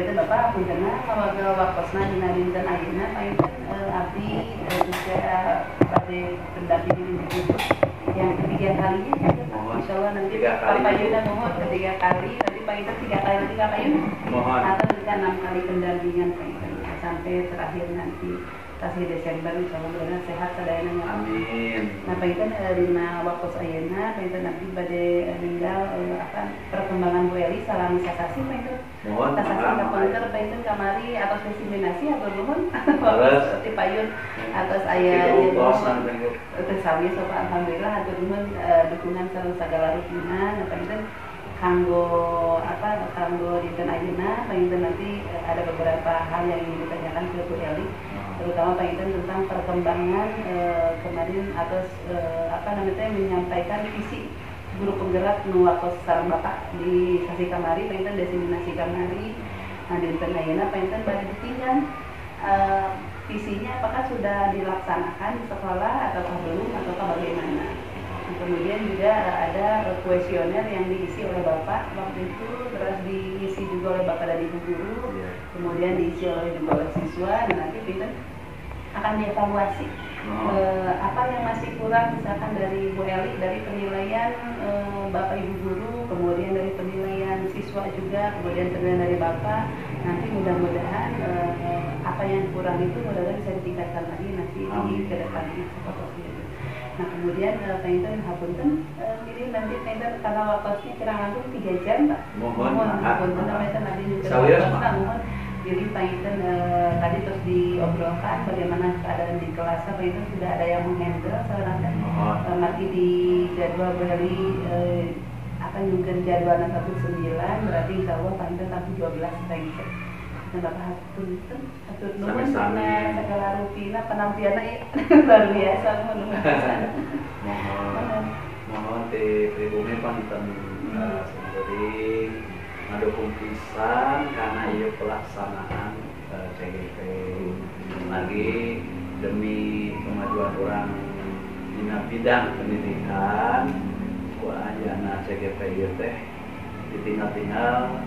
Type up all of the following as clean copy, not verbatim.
itu Bapak puntenna warga wakosna dina dinten ayeuna painten abdi juga bade pendampingan individu yang ketiga kalinya insyaallah nanti Bapak Yuna mohon ketiga kali nanti painten 3 kali nanti Bapak Yuna mohon atau juga 6 kali pendampingan painten sampai terakhir nanti kasih Desember insyaallah mudah sehat sadayana amin. Nah painten dina waktu ayeuna painten nanti bade ninggal perkembangan Bu Eli salami sasasi painten mohon sasasi kapunten painten kamari atas diseminasi atau nuhun waktu dipayun atas aya terus sami sopa alhamdulillah atur nuhun dukungan sareng sagala rukina nah painten kanggo dinten ayeuna painten nanti ada beberapa hal yang ingin ditanyakan ke Bu Eli terutama painten tentang perkembangan kemarin atas menyampaikan visi guru penggerak nu waktos sareng Bapak di sasi kamari painten diseminasi kamari nah dinten ayeuna painten bade ditinggal visinya apakah sudah dilaksanakan di sekolah atau belum atau bagaimana. Kemudian juga ada kuesioner yang diisi oleh Bapak waktu itu, terus diisi juga oleh Bapak dan Ibu guru, kemudian diisi juga oleh siswa, dan nanti kita akan dievaluasi apa yang masih kurang misalkan dari Bu Eli, dari penilaian Bapak Ibu guru, kemudian dari penilaian siswa juga, kemudian penilaian dari Bapak. Nanti mudah-mudahan apa yang kurang itu mudah-mudahan bisa ditingkatkan lagi nanti di ke depannya seperti itu. Nah kemudian painten hapunten ini nanti painten karena waktunya kurang lebih 3 jam Pak. Mohon hapunten painten nanti juga mohon. Jadi painten tadi terus diobrolkan bagaimana keadaan di kelas painten sudah ada yang menghandle sekarang mati di jadwal beli juga jadwalnya 19 berarti insya Allah painten sampai 12 painten. Nah Bapak hapunten atur nuhun karena segala rutina penampilannya luar biasa mohon di pribumi panten sendiri ngadukung pisan karena ieu pelaksanaan CGP lagi demi kemajuan orang dina bidang pendidikan ku ayana CGP ieu teh ditinggal-tinggal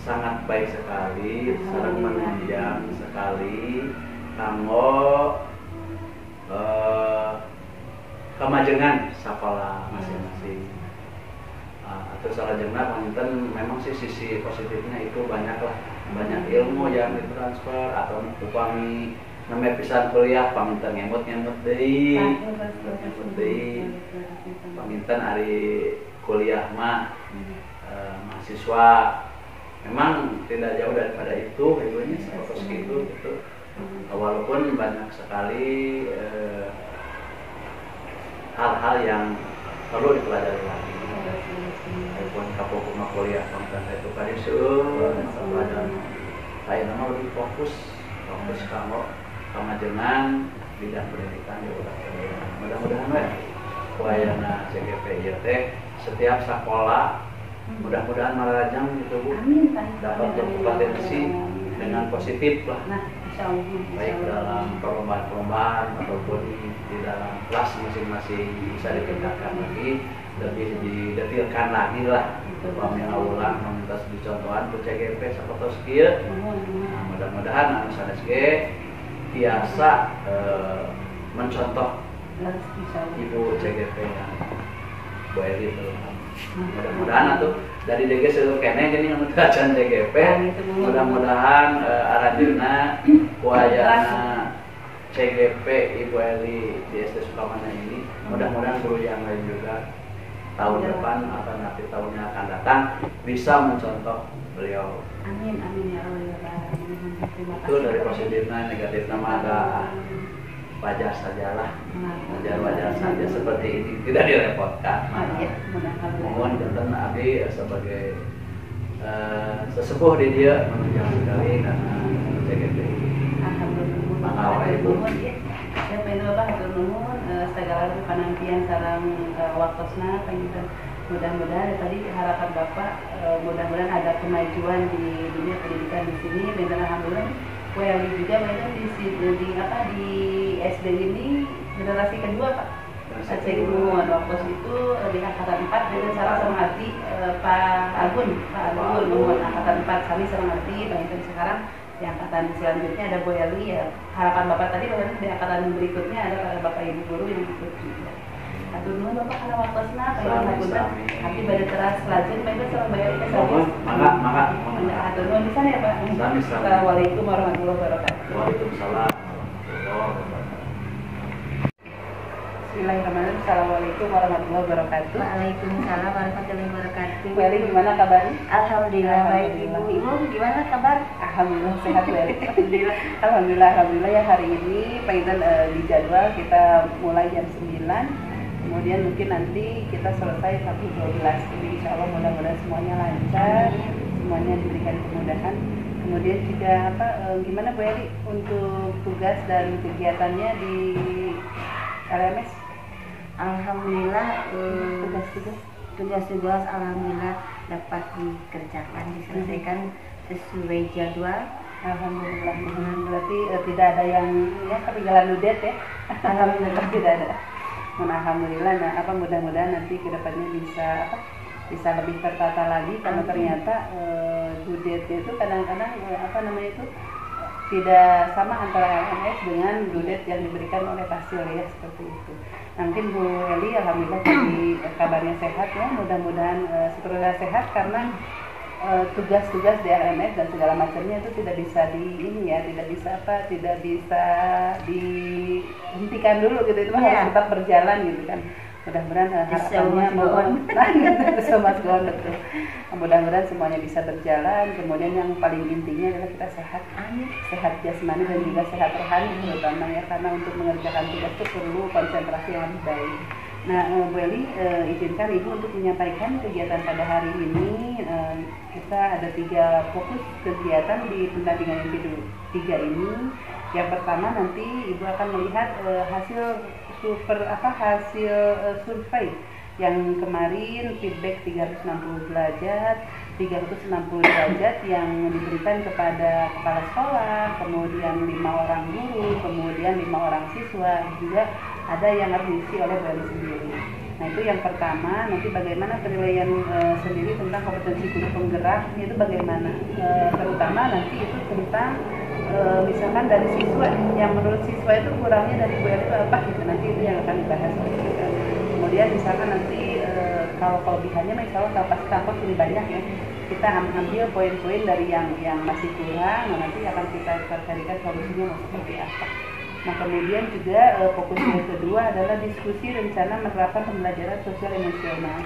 sangat baik sekali, sangat menunjang sekali kanggo kemajengan sekolah masing-masing. Atau salajengna panten memang sih sisi positifnya itu banyak lah, banyak ilmu yang ditransfer atau upami namanya pisan kuliah paminten ngemut deui. Paminten ari kuliah mah mahasiswa memang tidak jauh daripada itu ilmunya seperti itu gitu. Walaupun banyak sekali hal-hal yang perlu dipelajari lagi. Walaupun kapokuma kuliah konten itu tadi pelajaran saya nama lebih fokus kanggo kemajengan bidang pendidikan di ulah. Mudah-mudahan wayana CGP ieu teh setiap sekolah mudah-mudahan Marajang itu Bu dapat berpotensi dengan positif lah. Nah, baik dalam perlombaan ataupun di dalam kelas masing-masing bisa ditingkatkan lagi, lebih didetilkan lagi lah. Upamina ulang meminta dicontohan ke CGP sakotos kieu. Nah, mudah-mudahan anu sanes ge biasa mencontoh Ibu CGP yang Bu Eli terutama. Mudah-mudahan atuh dari DG seluruh kene jadi ngamutacan CGP. Mudah-mudahan aranjeunna kuayana CGP Ibu Eli di SD Sukamana ini, mudah-mudahan guru yang lain juga tahun depan atau nanti tahunnya akan datang bisa mencontoh beliau. Amin amin ya Allah. Itu dari positifnya, negatifnya mah ada wajar sajalah, wajar saja seperti ini, tidak direpotkan. Mohon jantan abdi sebagai sesepuh di dia menunjang sekali karena CGP. Alhamdulillah. Ibu. Ya pengen Bapak hatur nuhun segala panantian sareng waktosna panjenengan. Mudah-mudahan tadi harapan Bapak mudah-mudahan ada kemajuan di dunia pendidikan di sini. Dan alhamdulillah WLI juga mainnya di SD ini generasi kedua Pak. Cek Muhammad Wakos itu di angkatan 4 dengan cara sama arti Pak Agun Muhammad angkatan 4 kami sama arti dan sekarang di angkatan selanjutnya ada Bu Eli ya. Harapan Bapak tadi bahwa di angkatan berikutnya ada para Bapak Ibu guru yang ikut juga. Atur nuhun Bapak karena wakosna pengen ngapunten tapi bade teras lajeng bae sareng bayar ke saya. Mangga. Atur nuhun pisan ya Pak. Assalamualaikum warahmatullahi wabarakatuh. Waalaikumsalam warahmatullahi wabarakatuh. Bismillahirrahmanirrahim. Assalamualaikum warahmatullahi wabarakatuh. Waalaikumsalam warahmatullahi wabarakatuh. Bu Eli gimana kabarnya? Alhamdulillah baik Ibu. Ibu gimana kabar? Alhamdulillah sehat Bu Eli. Alhamdulillah ya hari ini pengen di jadwal kita mulai jam 9. Kemudian mungkin nanti kita selesai 1:12. Jadi insya Allah mudah-mudahan semuanya lancar, semuanya diberikan kemudahan. Kemudian juga gimana Bu Eli untuk tugas dan kegiatannya di LMS? Alhamdulillah tugas-tugas alhamdulillah dapat dikerjakan, diselesaikan sesuai jadwal. Alhamdulillah. Berarti tidak ada yang ketinggalan ludet ya? Alhamdulillah tidak ada. Alhamdulillah. Nah, mudah-mudahan nanti kedepannya bisa lebih tertata lagi karena ternyata dudetnya itu kadang-kadang tidak sama antara LMS dengan dudet yang diberikan oleh Pasil ya, seperti itu. Nah, mungkin Bu Eli alhamdulillah tadi kabarnya sehat ya, mudah-mudahan seterusnya sehat karena tugas-tugas di LMS dan segala macamnya itu tidak bisa tidak bisa dihentikan dulu gitu, itu harus tetap berjalan gitu kan. Mudah-mudahan harapannya betul. Mudah-mudahan semuanya bisa berjalan. Kemudian yang paling intinya adalah kita sehat, sehat jasmani dan juga sehat rohani terutama ya, karena untuk mengerjakan tugas itu perlu konsentrasi yang lebih baik. Nah, Bu Eli, izinkan Ibu untuk menyampaikan kegiatan pada hari ini. Kita ada 3 fokus kegiatan di pendampingan yang ketiga ini. Yang pertama nanti Ibu akan melihat hasil survei yang kemarin feedback 360 derajat yang diberikan kepada kepala sekolah, kemudian 5 orang guru, kemudian 5 orang siswa, juga ada yang harus diisi oleh Bu Eli sendiri. Nah, itu yang pertama. Nanti bagaimana penilaian sendiri tentang kompetensi guru penggerak itu bagaimana, terutama nanti itu tentang misalkan dari siswa yang menurut siswa itu kurangnya dari Bu Eli itu apa gitu, nanti itu yang akan dibahas oleh kita. Kemudian misalkan nanti kalau kelebihannya misalnya kapasitas lebih banyak ya, kita ambil poin-poin dari yang masih kurang. Nah, nanti akan kita carikan solusinya mau seperti apa. Nah, kemudian juga fokus yang kedua adalah diskusi rencana menerapkan pembelajaran sosial emosional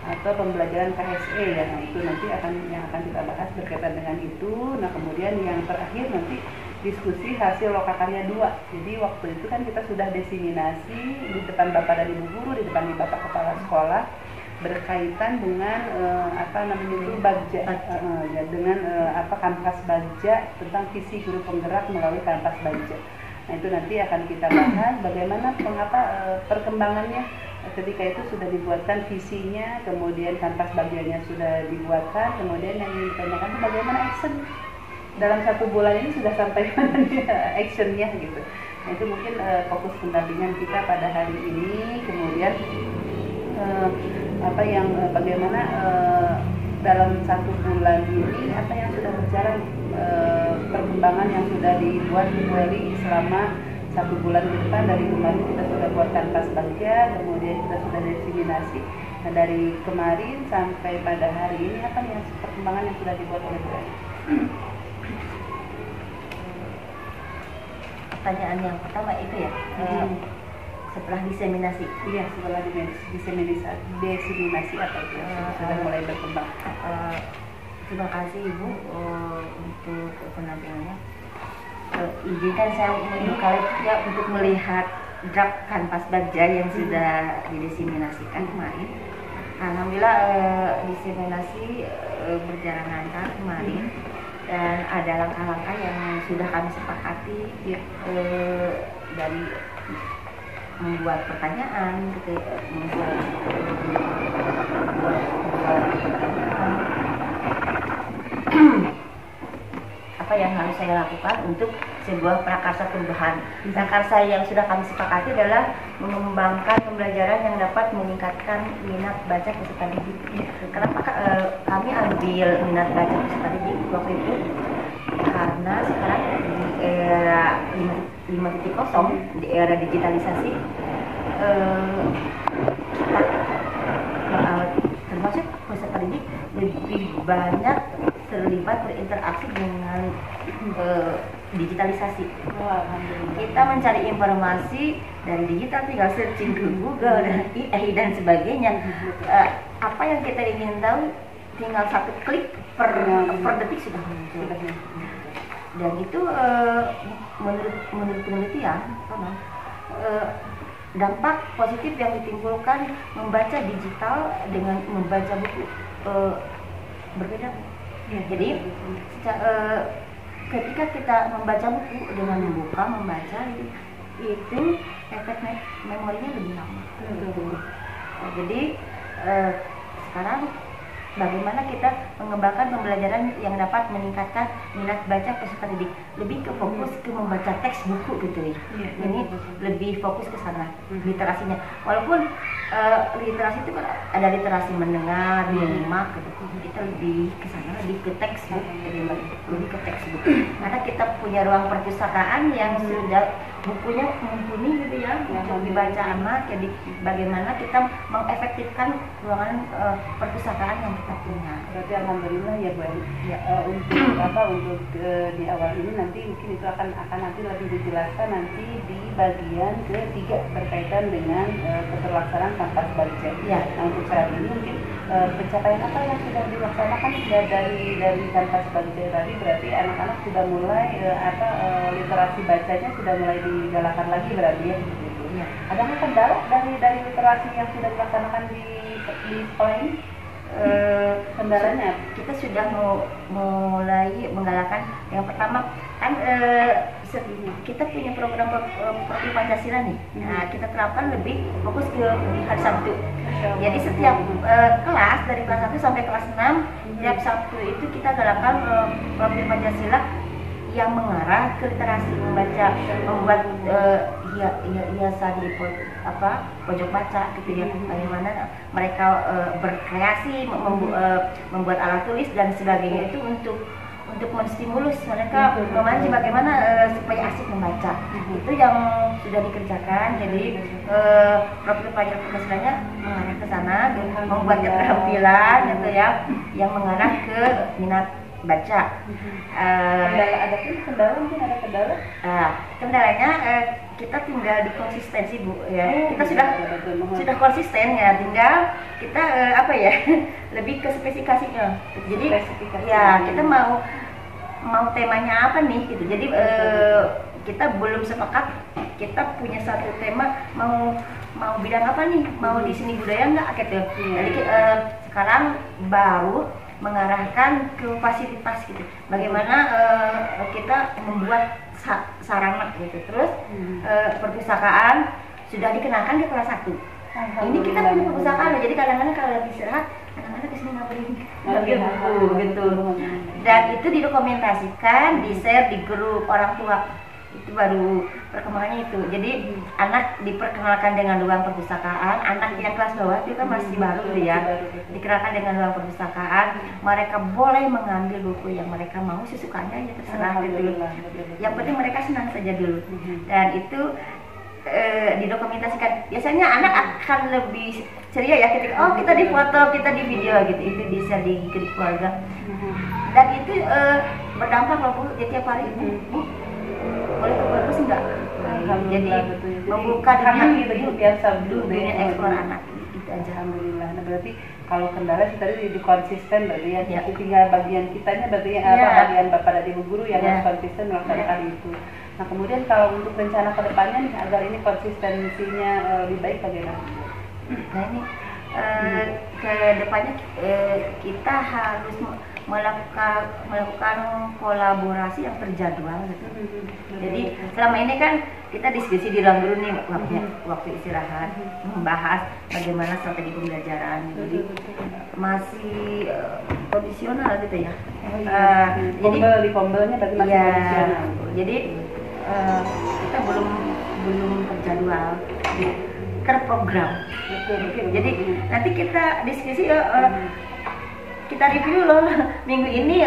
atau pembelajaran KSE ya. Nah, itu nanti yang akan kita bahas berkaitan dengan itu. Nah, kemudian yang terakhir nanti diskusi hasil lokakarya 2. Jadi waktu itu kan kita sudah desiminasi di depan Bapak dan Ibu guru, di depan Bapak kepala sekolah berkaitan dengan bagja, dengan kanvas bagja tentang visi guru penggerak melalui kanvas bagja. Nah, itu nanti akan kita bahas bagaimana perkembangannya ketika itu sudah dibuatkan visinya, kemudian kanvas bagiannya sudah dibuatkan, kemudian yang ditanyakan itu bagaimana action dalam 1 bulan ini sudah sampai mana actionnya gitu. Nah, itu mungkin fokus pendampingan kita pada hari ini. Kemudian bagaimana dalam 1 bulan ini apa yang sudah berjalan, perkembangan yang sudah dibuat Bu Eli selama 1 bulan ke depan. Dari kemarin kita sudah buat kanvas bagja, kemudian kita sudah desiminasi. Nah, dari kemarin sampai pada hari ini apa yang perkembangan yang sudah dibuat oleh Bu Eli? Pertanyaan yang pertama itu ya, setelah diseminasi. Iya, setelah diseminasi apa itu sudah mulai berkembang. Terima kasih Ibu untuk penampilannya. Izinkan saya membuka ya untuk melihat draft kanvas bagja yang sudah didiseminasikan kemarin. Alhamdulillah diseminasi berjalan lancar kemarin. Dan ada langkah-langkah yang sudah kami sepakati dari membuat pertanyaan, apa yang harus saya lakukan untuk sebuah prakarsa perubahan. Prakarsa yang sudah kami sepakati adalah mengembangkan pembelajaran yang dapat meningkatkan minat baca peserta didik. Kenapa kami ambil minat baca peserta didik waktu itu? Karena sekarang di era 5.0, di era digitalisasi, termasuk peserta didik lebih banyak terlibat berinteraksi dengan digitalisasi. Kita mencari informasi dari digital, tinggal searching ke Google dan AI dan sebagainya. Apa yang kita ingin tahu tinggal satu klik per detik sudah muncul. Dan itu menurut penelitian, dampak positif yang ditimbulkan membaca digital dengan membaca buku berbeda. Ya, jadi ketika kita membaca buku dengan membaca itu efek memorinya lebih lama. Jadi sekarang bagaimana kita mengembangkan pembelajaran yang dapat meningkatkan minat baca peserta didik, lebih ke fokus ke membaca teks buku gitu ya. Ini lebih fokus ke sana literasinya. Walaupun literasi itu kan ada literasi mendengar, menyimak gitu. Kita lebih ke sana, lebih ke teks buku, lebih ke teks buku. Karena kita punya ruang perpustakaan yang sudah bukunya mumpuni gitu ya, untuk dibaca anak. Jadi bagaimana kita mengefektifkan ruangan perpustakaan yang kita punya. Berarti alhamdulillah ya Bu. Ya, untuk di awal ini nanti mungkin itu akan nanti lebih dijelaskan nanti di bagian ketiga berkaitan dengan keterlaksanaan Kanvas Baca. Ya. Nah, untuk saat ini mungkin pencapaian apa yang sudah dilaksanakan dari Kanvas Baca tadi, berarti anak-anak sudah mulai literasi bacanya sudah mulai digalakan lagi berarti ya. Ya. Adakah kendala dari literasi yang sudah dilaksanakan di sekolah ini? Kendalanya kita sudah mulai menggalakkan. Yang pertama kan kita punya program Profil Pancasila nih. Nah, kita terapkan lebih fokus ke hari Sabtu. Jadi setiap kelas dari kelas 1 sampai kelas 6 setiap Sabtu itu kita galakkan Profil Pancasila yang mengarah ke literasi membaca, membuat hiasan di pojok baca gitu ya. Bagaimana mereka berkreasi, membuat alat tulis dan sebagainya itu untuk menstimulus mereka memancing bagaimana supaya asik membaca. Itu yang sudah dikerjakan. Jadi Profil Pancasilanya mengarah ke sana, membuat keterampilan gitu ya, yang mengarah ke minat baca. Kendalanya kita tinggal di konsistensi Bu ya. Kita sudah konsisten ya, tinggal kita lebih ke spesifikasinya. Jadi ya kita mau temanya apa nih gitu. Jadi kita belum sepakat, kita punya satu tema mau bidang apa nih, mau di seni budaya nggak gitu. Jadi sekarang baru mengarahkan ke fasilitas gitu. Bagaimana kita membuat sarana gitu. Terus perpustakaan sudah dikenakan ke kelas 1. Ini kita punya perpustakaan, jadi kadang-kadang kalau lagi istirahat, anak-anak kesini ngambil buku gitu. Dan itu didokumentasikan, di-share di grup orang tua. Itu baru perkembangannya itu. Jadi anak diperkenalkan dengan ruang perpustakaan. Anak yang kelas bawah itu kan masih baru ya, dikenalkan dengan ruang perpustakaan. Mereka boleh mengambil buku yang mereka mau, sesukanya ya terserah gitu. Yang penting mereka senang saja dulu. Dan itu didokumentasikan. Biasanya anak akan lebih ceria ya ketika kita difoto, kita di video gitu. Itu bisa di grup keluarga. Dan itu berdampak loh Bu. Jadi tiap hari Bu boleh ke perpus enggak? Jadi membuka dunia eksplor anak itu aja. Alhamdulillah. Nah, berarti kalau kendala sih tadi di konsisten berarti ya. Tinggal bagian kitanya berarti bagian Bapak dan Ibu guru yang harus konsisten melaksanakan itu. Nah, kemudian kalau untuk rencana ke depannya nih agar ini konsistensinya lebih baik bagaimana? Nah, ini ke depannya kita harus melakukan kolaborasi yang terjadwal gitu. Jadi selama ini kan kita diskusi di ruang guru nih waktu istirahat, membahas bagaimana strategi pembelajaran. Jadi masih kondisional gitu ya. Oh, iya. Di kombelnya berarti masih ya, kondisional. Jadi kita belum terjadwal, terprogram. Betul. Jadi nanti kita diskusi kita review loh minggu ini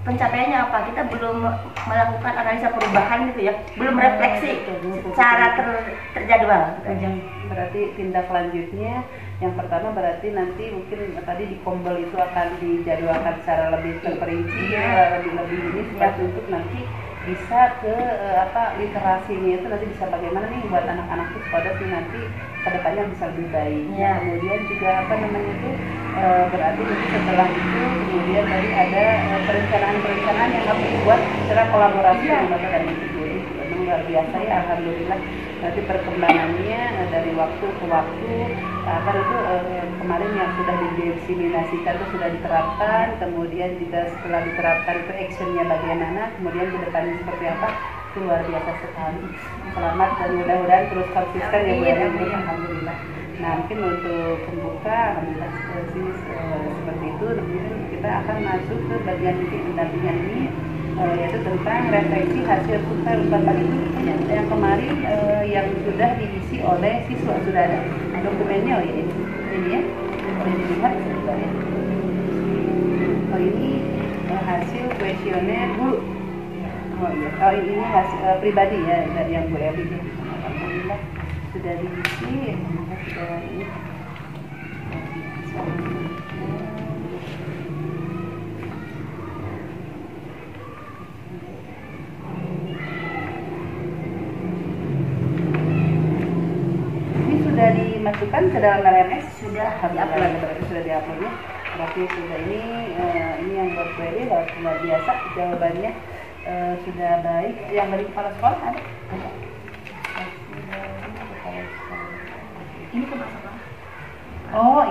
pencapaiannya apa. Kita belum melakukan analisa perubahan gitu ya, belum refleksi secara terjadwal. Berarti tindak lanjutnya yang pertama berarti nanti mungkin tadi di kombel itu akan dijadwalkan secara lebih terperinci, lebih ini supaya untuk nanti bisa ke literasinya itu nanti bisa bagaimana nih buat anak-anak itu pada sih nanti kedepannya bisa lebih baik. Kemudian juga berarti nanti setelah itu kemudian tadi ada perencanaan yang harus dibuat secara kolaborasi dengan Bapak dan Ibu guru. Memang luar biasa ya, alhamdulillah. Nanti perkembangannya dari waktu ke waktu kemarin yang sudah didiseminasikan itu sudah diterapkan, kemudian juga setelah diterapkan itu actionnya bagaimana, kemudian ke depannya seperti apa, itu luar biasa sekali. Selamat dan mudah-mudahan terus konsisten ya Bu Eri. Alhamdulillah. Nah mungkin untuk pembuka alhamdulillah seperti itu. Kemudian kita akan masuk ke bagian mungkin pendampingan ini, yaitu tentang refleksi hasil survei Bapak Ibu yang kemarin yang sudah diisi oleh siswa. Sudah ada dokumennya ini ya, boleh dilihat sebenarnya. Ini hasil kuesioner guru. Ini hasil pribadi ya dari yang Bu Eli. Alhamdulillah sudah diisi, sudah ini. Sudah dimasukkan ke dalam LMS, sudah diupload ya. Berarti sudah ini yang buat query luar biasa jawabannya sudah baik. Yang dari kepala sekolah ada? Ini kepala sekolah. Oh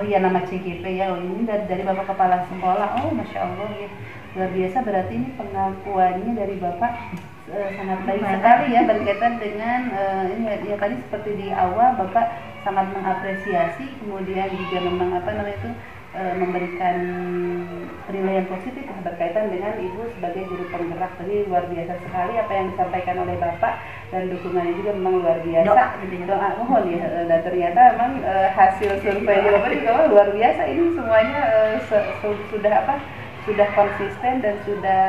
iya nama CGP ya. Ini dari Bapak Kepala Sekolah. Oh Masya Allah ya, luar biasa. Berarti ini pengakuannya dari Bapak sangat baik sekali ya berkaitan dengan ini ya tadi seperti di awal Bapak sangat mengapresiasi, kemudian juga memang memberikan penilaian positif berkaitan dengan Ibu sebagai guru penggerak. Tadi luar biasa sekali apa yang disampaikan oleh Bapak dan dukungannya juga memang luar biasa. Doa mohon ya, dan ternyata memang hasil survei Bapak juga luar biasa. Ini semuanya sudah konsisten dan sudah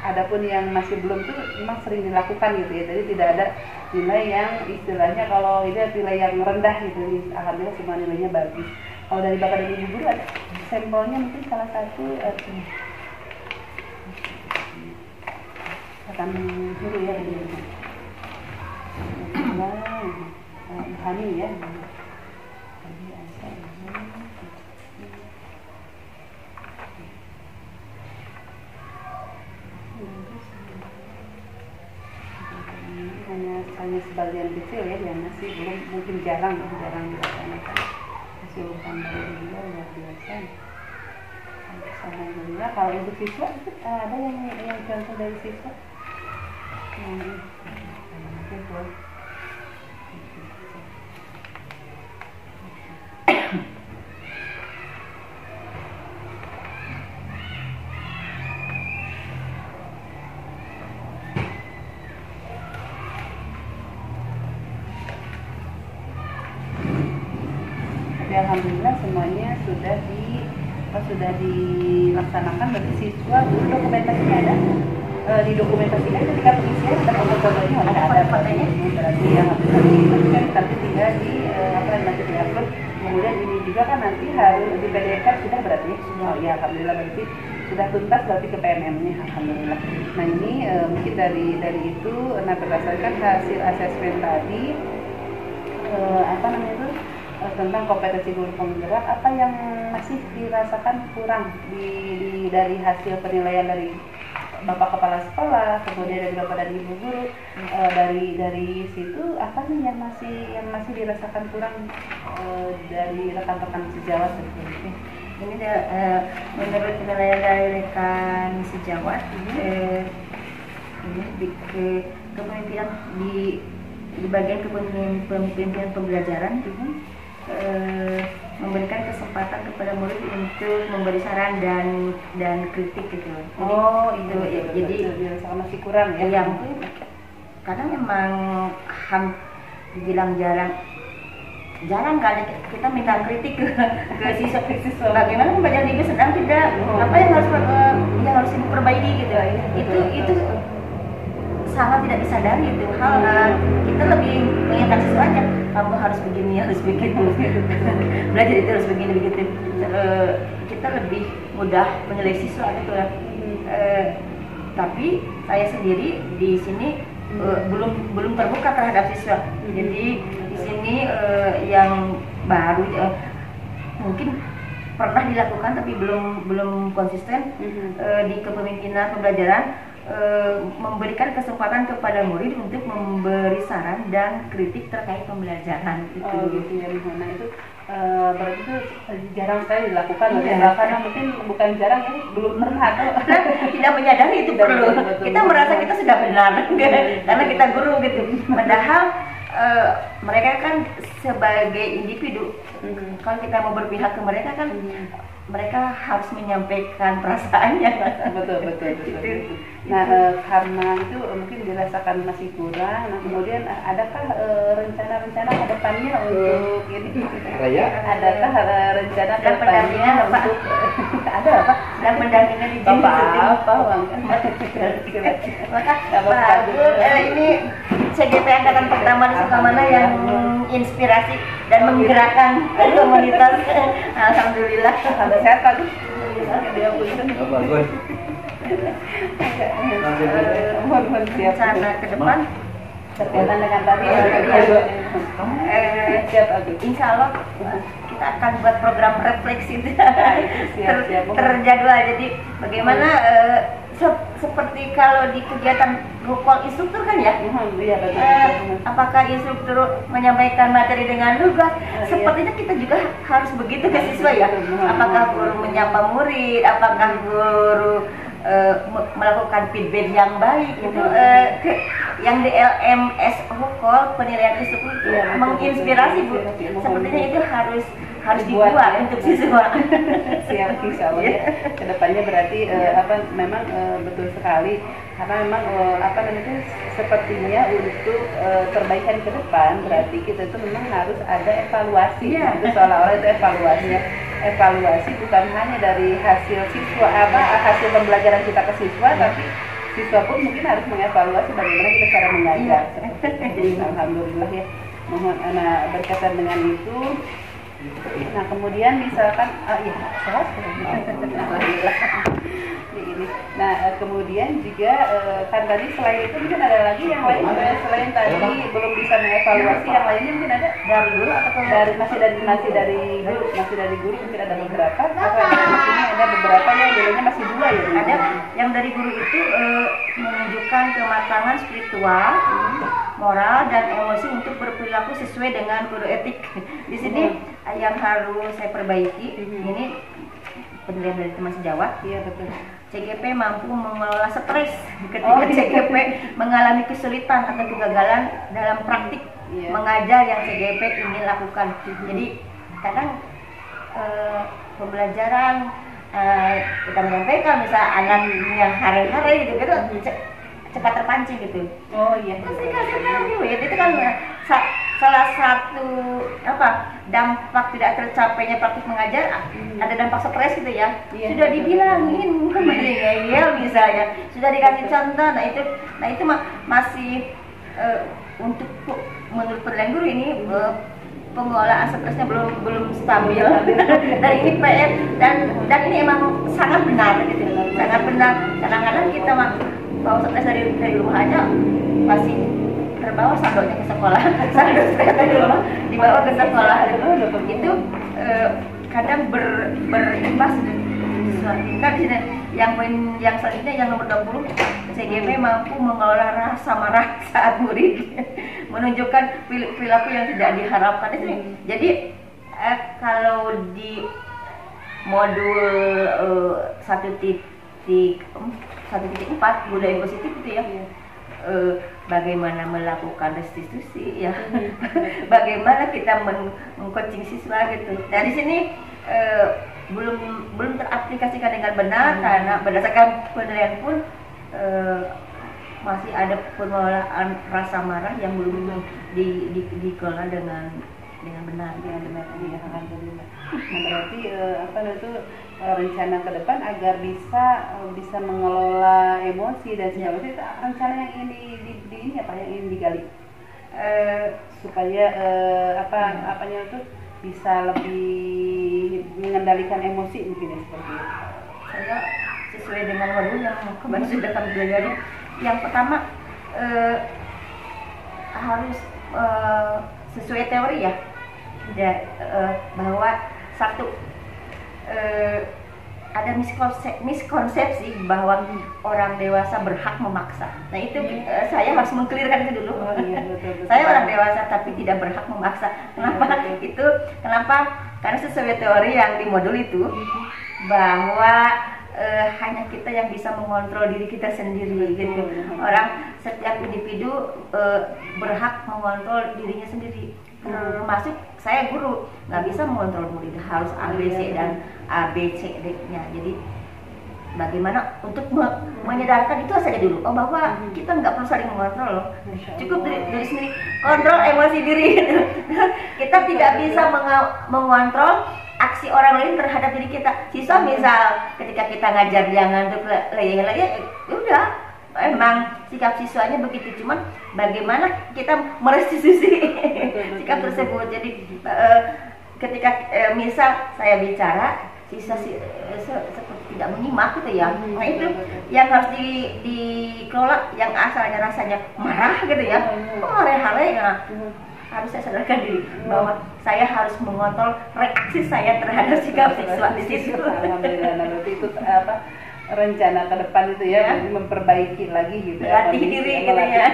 adapun yang masih belum tuh memang sering dilakukan gitu ya. Jadi tidak ada nilai yang istilahnya kalau ini nilai yang rendah gitu. Alhamdulillah semua nilainya bagus. Kalau dari Bapak dan Ibu guru ada sampelnya mungkin salah satu akan dulu ya ini. Hani ya. Hanya sebagian kecil ya yang masih belum, mungkin jarang dilaksanakan. Hasil tambah juga luar biasa. Alhamdulillah. Kalau untuk siswa ada yang contoh dari siswa alhamdulillah semuanya sudah dilaksanakan. Berarti siswa dulu dokumentasinya ada di dokumentasinya ketika pengisian ada foto-fotonya ada fotonya berarti ya kan nanti tinggal di nanti diupload. Kemudian ini juga kan nanti harus di PDF sudah berarti ya alhamdulillah berarti sudah tuntas berarti ke PMM-nya alhamdulillah. Nah ini mungkin dari itu berdasarkan hasil asesmen tadi tentang kompetensi guru penggerak, apa yang masih dirasakan kurang dari hasil penilaian dari Bapak Kepala Sekolah, kemudian dari Bapak dan Ibu guru, dari situ apa nih yang masih dirasakan kurang dari rekan-rekan sejawat seperti ini menurut penilaian dari rekan sejawat ini kepemimpinan di bagian kepemimpinan pembelajaran memberikan kesempatan kepada murid untuk memberi saran dan kritik gitu. Jadi jadi sama masih kurang ya. Yang kadang memang dibilang jarang kali kita minta kritik ke siswa. Bagaimana pembelajaran ibu sedang tidak, apa yang harus ibu perbaiki gitu. Itu sangat tidak disadari itu hal. Kita lebih mengingatkan siswanya, kamu harus begini, harus begitu. Belajar itu harus begini begitu. Kita lebih mudah menilai siswa gitu lah. Tapi saya sendiri di sini belum terbuka terhadap siswa. Jadi di sini yang baru mungkin pernah dilakukan tapi belum konsisten di kepemimpinan pembelajaran, memberikan kesempatan kepada murid untuk memberi saran dan kritik terkait pembelajaran itu. Gitu ya. Nah itu berarti itu jarang sekali dilakukan karena mungkin bukan jarang ya, belum pernah atau tidak menyadari itu perlu. Kita merasa kita sudah benar karena kita guru gitu. Padahal mereka kan sebagai individu, kalau kita mau berpihak ke mereka kan mereka harus menyampaikan perasaannya. Betul. Nah karena itu mungkin dirasakan masih kurang. Nah kemudian adakah rencana-rencana ke depannya untuk ini? Adakah rencana ke depannya untuk ada apa? Dan pendampingan di ini CGP Angkatan Pertama di Sukamana yang inspirasi dan menggerakkan komunitas. Alhamdulillah. Sehat Pak Gus. Bagus. Mohon siap Rencana ke depan berkaitan dengan tadi siap Agus. Insya Allah kita akan buat program refleksi terjadwal. Jadi bagaimana seperti kalau di kegiatan rukol instruktur kan ya, apakah instruktur menyampaikan materi dengan lugas, sepertinya kita juga harus begitu ke siswa ya. Apakah guru menyapa murid, apakah guru melakukan feedback yang baik itu yang di LMS Rukol penilaian instruktur menginspirasi Bu. Sepertinya itu harus dibuat untuk siswa. Siap, insya Allah ya. Kedepannya berarti memang betul sekali karena memang sepertinya untuk perbaikan ke depan berarti kita itu memang harus ada evaluasi. Itu seolah-olah itu evaluasi bukan hanya dari hasil siswa hasil pembelajaran kita ke siswa, tapi siswa pun mungkin harus mengevaluasi bagaimana kita cara mengajar. Jadi alhamdulillah ya. Mohon berkaitan dengan itu. Nah kemudian misalkan sehat. Ini. Nah kemudian juga kan tadi selain itu mungkin ada lagi yang lain selain tadi belum bisa mengevaluasi, yang lainnya mungkin ada dari guru atau masih dari guru mungkin ada beberapa. Di sini ada beberapa yang dulunya masih 2 ya. Ada yang dari guru itu menunjukkan kematangan spiritual, moral dan emosi untuk berperilaku sesuai dengan kode etik. Di sini yang harus saya perbaiki ini penilaian dari teman sejawat. Iya betul. CGP mampu mengelola stres ketika CGP mengalami kesulitan atau kegagalan dalam praktik mengajar yang CGP ingin lakukan. Jadi kadang pembelajaran kita menyampaikan misal anak yang hari-hari gitu cepat terpancing gitu. Oh iya. Itu kan salah satu dampak tidak tercapainya praktik mengajar, ada dampak stres gitu ya. Sudah dibilangin kan ngeyel misalnya, sudah dikasih contoh. Nah itu masih untuk menurut penilaian guru ini pengelolaan stresnya belum stabil. Dan ini PR dan ini emang sangat benar gitu, sangat benar. Kadang-kadang kita bawa stres dari rumah aja masih terbawa saldonya ke sekolah, saldo stres dari rumah dibawa ke sekolah. Itu kadang berimbas kan yang selanjutnya yang nomor 20, CGP mampu mengelola rasa marah saat murid menunjukkan perilaku yang tidak diharapkan itu. Jadi kalau di modul 1.4 budaya positif itu ya, bagaimana melakukan restitusi ya, bagaimana kita mengcoaching siswa gitu. Nah di sini belum teraplikasikan dengan benar karena berdasarkan penilaian pun masih ada pengelolaan rasa marah yang belum dikelola dengan benar. Ya benar, ya alhamdulillah. Nah, berarti apa itu rencana ke depan agar bisa mengelola emosi dan sebagainya, itu rencana yang ingin di ini apa yang ingin digali supaya apanya itu bisa lebih mengendalikan emosi mungkin ya, seperti itu. Saya sesuai dengan modul yang kemarin sudah kami pelajari. Yang pertama harus sesuai teori ya, bahwa satu ada miskonsepsi bahwa orang dewasa berhak memaksa. Nah itu saya harus mengklirkan itu dulu. Oh, iya, betul. Saya orang dewasa tapi tidak berhak memaksa. Kenapa? Kenapa? Karena sesuai teori yang di modul itu bahwa hanya kita yang bisa mengontrol diri kita sendiri gitu. Setiap individu berhak mengontrol dirinya sendiri. Termasuk saya guru, nggak bisa mengontrol murid, harus ABC dan ABCD-nya. Jadi bagaimana untuk menyadarkan itu saja dulu, bahwa kita nggak perlu saling mengontrol loh, cukup diri sendiri, kontrol emosi diri. Kita tidak bisa mengontrol aksi orang lain terhadap diri kita. Siswa misal ketika kita ngajar dia ngantuk leyeh-leyeh, udah emang sikap siswanya begitu, cuman bagaimana kita merestitusi sikap tersebut. Jadi ketika misal saya bicara, siswa seperti tidak menyimak gitu ya, nah itu yang harus dikelola, yang asalnya rasanya marah gitu ya, hale-hale ya, harus saya sadarkan diri bahwa saya harus mengontrol reaksi saya terhadap sikap siswa di situ. Alhamdulillah, berarti itu rencana ke depan itu ya, memperbaiki lagi gitu ya, melatih diri gitu ya.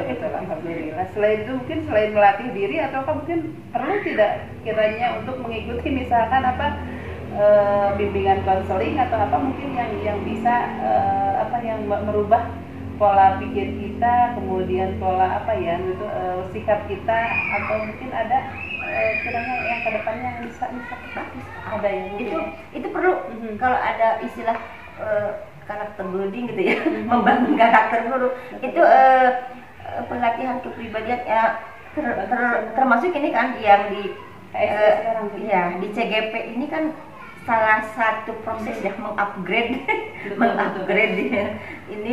Betul, alhamdulillah. Selain itu mungkin selain melatih diri, ataukah mungkin perlu tidak kiranya untuk mengikuti misalkan bimbingan konseling atau apa mungkin yang bisa yang merubah pola pikir kita, kemudian pola sikap kita, atau mungkin ada kiranya yang kedepannya yang bisa bagus, ada yang itu perlu. Kalau ada istilah karakter building gitu ya, membangun karakter guru, itu pelatihan kepribadian ya, termasuk ini kan yang di di CGP ini kan salah satu proses ya, mengupgrade ini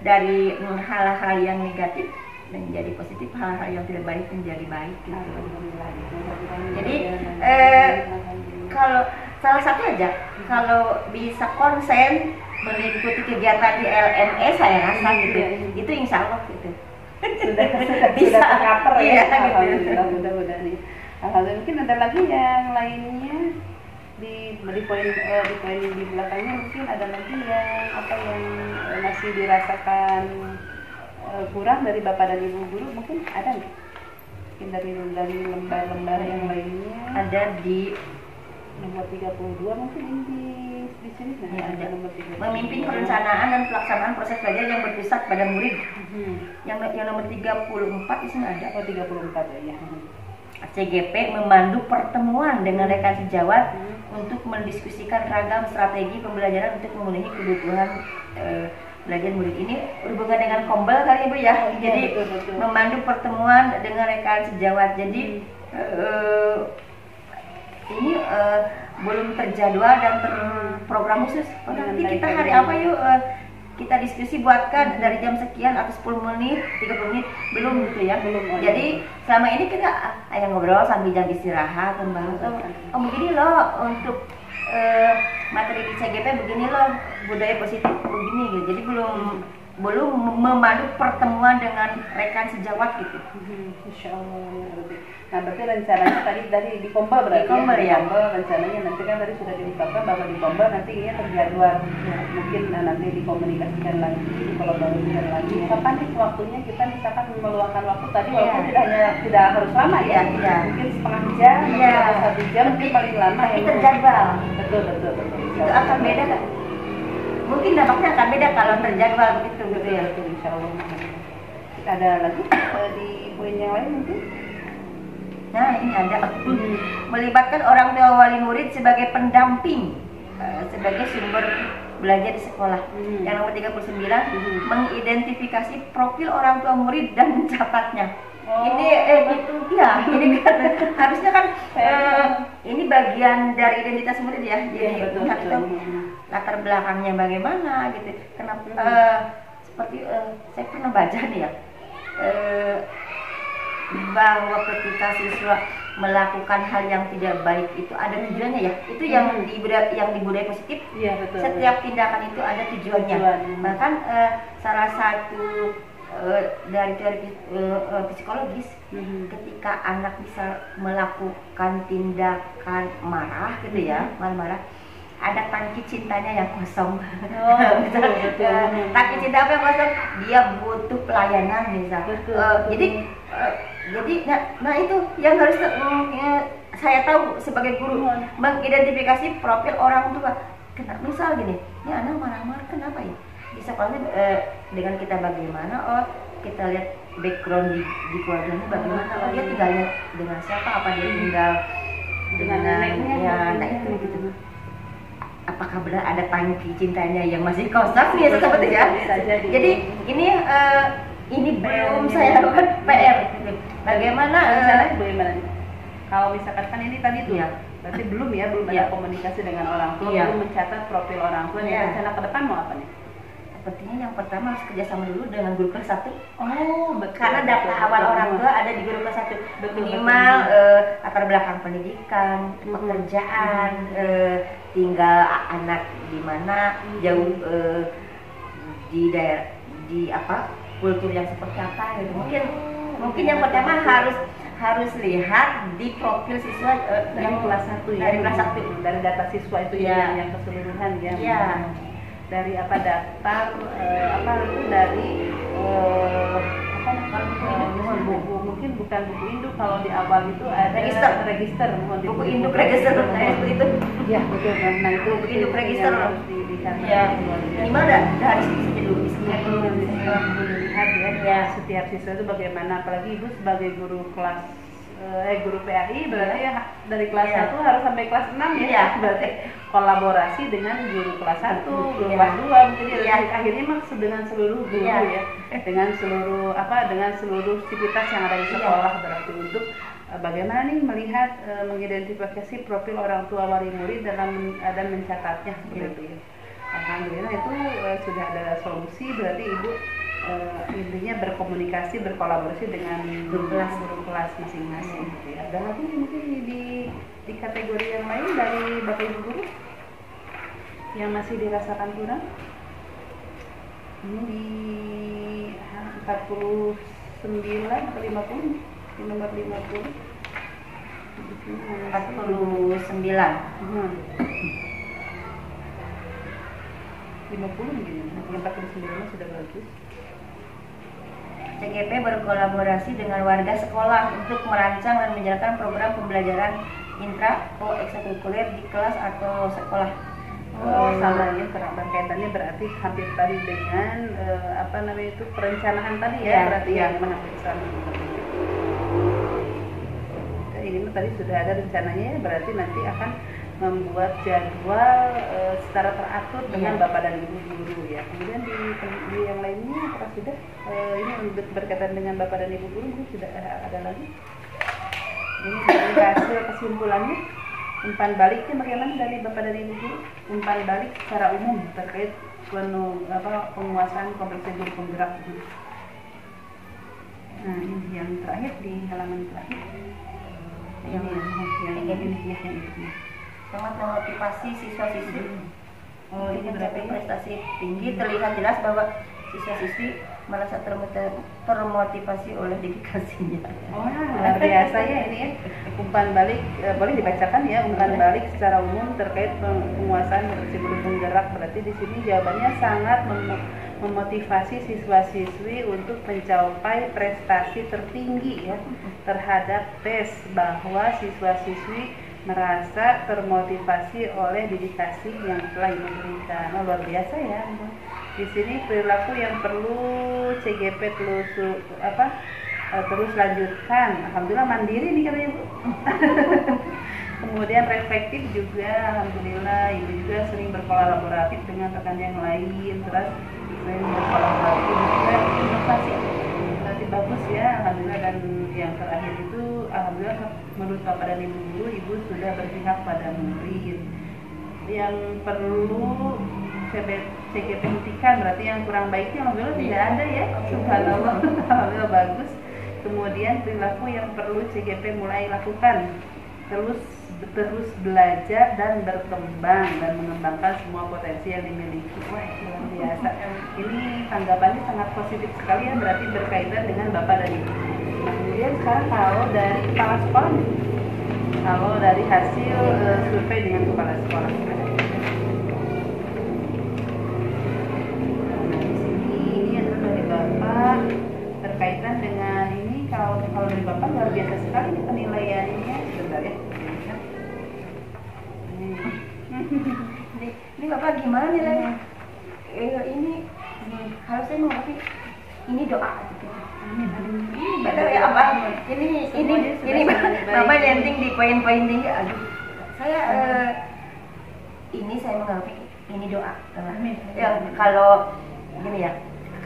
dari hal-hal yang negatif menjadi positif, hal-hal yang tidak baik menjadi baik gitu. Jadi kalau salah satu aja, kalau bisa konsen mengikuti kegiatan di LME, saya rasa gitu, itu insya Allah gitu. Sudah bisa tercover ya, alhamdulillah, mudah-mudahan nih. Alhamdulillah. Mungkin ada lagi yang lainnya di poin di belakangnya, mungkin ada lagi yang masih dirasakan kurang dari Bapak dan Ibu guru, mungkin ada nggak? Mungkin dari lembar-lembar yang lainnya. Ada di nomor 32 mungkin di sini ada nomor 32. Memimpin perencanaan dan pelaksanaan proses belajar yang berpusat pada murid. Yang nomor 34 di sini ada. Oh, 34 ya. CGP memandu pertemuan dengan rekan sejawat untuk mendiskusikan ragam strategi pembelajaran untuk memenuhi kebutuhan belajar murid. Ini berhubungan dengan kombel kali Ibu ya. Jadi betul. Memandu pertemuan dengan rekan sejawat. Jadi ini belum terjadwal dan terprogram khusus. Nanti kita hari apa yuk kita diskusi, buatkan dari jam sekian atau 10 menit, 30 menit, belum gitu ya. Jadi selama ini kita hanya ngobrol sambil jam istirahat, membahas begini loh untuk materi di CGP, begini loh budaya positif begini gitu. Jadi belum memandu pertemuan dengan rekan sejawat gitu. Insya Allah ya Rabbi. Nah berarti rencananya tadi di Kombel berarti Kombel, ya? Di Kombel rencananya nanti kan tadi sudah diungkapkan bahwa di Kombel nanti ini terjadwal ya, mungkin nanti dikomunikasikan lagi, dikolaborasikan lagi. Kapan nih waktunya kita misalkan meluangkan waktu tadi walaupun tidak harus lama ya, mungkin setengah jam atau 1 jam mungkin paling lama ya. Terjadwal. Betul. Itu akan beda kan? Mungkin dampaknya akan beda kalau terjadwal begitu gitu ya. Insya Allah. ada lagi di poin yang lain mungkin? Nah, ini ada melibatkan orang tua wali murid sebagai pendamping, sebagai sumber belajar di sekolah. Yang nomor 39, mengidentifikasi profil orang tua murid dan mencatatnya. Ini ya, ini kan harusnya kan ini bagian dari identitas murid ya. Jadi lihat itu latar belakangnya bagaimana gitu. Kenapa seperti saya pernah baca nih ya, bahwa ketika siswa melakukan hal yang tidak baik itu ada tujuannya ya. Itu yang di budaya positif. Iya, betul. Setiap tindakan itu ada tujuannya. Bahkan salah satu dari teori psikologis, ketika anak bisa melakukan tindakan marah gitu ya, marah, ada tangki cintanya yang kosong. Tangki cinta apa yang kosong? Dia butuh pelayanan misal. Jadi nah itu yang harus saya tahu sebagai guru, mengidentifikasi profil orang tua. Misal gini, ini anak marah-marah kenapa ya? Di sekolahnya dengan kita bagaimana, kita lihat background di keluarganya bagaimana, dia tinggalnya dengan siapa, apa dia tinggal dengan neneknya ya, nah itu gitu. Apakah benar ada tangki cintanya yang masih kosong ya seperti ya? Jadi ini belum saya lakukan PR. Bagaimana kalau misalkan kan ini tadi tuh ya, berarti belum ada komunikasi dengan orang tua, belum mencatat profil orang tua. Rencana ke depan mau apa nih? Sepertinya yang pertama harus kerjasama dulu dengan guru kelas 1. Betul. Karena data awal orang tua ada di guru kelas 1. Minimal latar belakang pendidikan, pekerjaan, tinggal anak di mana, jauh di daerah, di kultur yang seperti apa gitu. Mungkin yang pertama harus lihat di profil siswa yang kelas 1 ya. Dari kelas 1, dari data siswa itu yang keseluruhan ya. Iya. Dari daftar dari mungkin bukan buku induk, kalau di awal itu ada register buku induk register seperti itu ya, betul. Nah itu buku induk register harus dilihat ya, minimal dari sisi dulu dilihat ya setiap siswa itu bagaimana, apalagi ibu sebagai guru guru PAI berarti ya dari kelas 1 harus sampai kelas 6 ya. Berarti kolaborasi dengan guru kelas 1, guru kelas 2 mungkin akhirnya maksud dengan seluruh guru ya. Dengan seluruh aktivitas yang ada di sekolah berarti untuk bagaimana nih melihat mengidentifikasi profil orang tua wali murid dan mencatatnya seperti itu ya. Alhamdulillah itu sudah ada solusi, berarti ibu intinya berkomunikasi, berkolaborasi dengan guru kelas masing-masing. Ada lagi mungkin di kategori yang lain dari Bapak Ibu guru yang masih dirasakan kurang? Ini di 49 atau 50? Di nomor 50. 49. 50 gini. 49 sudah bagus. CGP berkolaborasi dengan warga sekolah untuk merancang dan menjalankan program pembelajaran intra atau ekstrakurikuler di kelas atau sekolah. Sama ya, berkaitannya berarti hampir tadi dengan perencanaan tadi ya, berarti yang mana ini tadi sudah ada rencananya ya, berarti nanti akan membuat jadwal secara teratur dengan Bapak dan Ibu guru ya. Kemudian di yang lainnya apakah sudah ini berkaitan dengan Bapak dan Ibu guru sudah ada lagi? Ini dari hasil kesimpulannya, umpan baliknya bagaimana dari Bapak dan Ibu guru? Umpan balik secara umum terkait penguasaan kompetensi guru penggerak. Nah ini yang terakhir di halaman terakhir. Yang ini. Sangat memotivasi siswa-siswi ini mencapai prestasi tinggi. Terlihat jelas bahwa siswa-siswi merasa termotivasi oleh dedikasinya. Luar biasa ya ini ya. Umpan balik boleh dibacakan ya, umpan balik secara umum terkait penguasaan kompetensi guru penggerak. Berarti di sini jawabannya sangat memotivasi siswa-siswi untuk mencapai prestasi tertinggi ya terhadap tes, bahwa siswa-siswi merasa termotivasi oleh dedikasi yang telah Ibu berikan. Luar biasa ya. Di sini perilaku yang perlu CGP terus lanjutkan. Alhamdulillah mandiri nih katanya Bu. Kemudian reflektif juga, alhamdulillah ibu juga sering berkolaboratif dengan rekan yang lain, terus sering berkolaboratif juga inovasi. Berarti bagus ya, alhamdulillah. Dan yang terakhir itu alhamdulillah menurut Bapak dan Ibu guru, ibu sudah berpihak pada murid. Yang perlu CGP hentikan, berarti yang kurang baiknya alhamdulillah tidak ada ya, subhanallah. Alhamdulillah bagus. Kemudian perilaku yang perlu CGP mulai lakukan, terus belajar dan berkembang dan mengembangkan semua potensi yang dimiliki. Wah, luar biasa. Ini tanggapannya sangat positif sekali ya, berarti berkaitan dengan Bapak dan Ibu. Nah, kemudian sekarang kalau dari kepala sekolah, kalau dari hasil survei dengan kepala sekolah. Nah, di sini ini adalah dari Bapak berkaitan dengan ini. Kalau dari Bapak luar biasa sekali nih penilaiannya. Sebentar ya. Ini Bapak gimana nilainya? Ini harusnya mengerti ini doa gitu. Ini betul ya apa? Ini Bapak nenting di poin-poin tinggi. Aduh, saya ini saya mengerti ini doa. Ya kalau gini ya,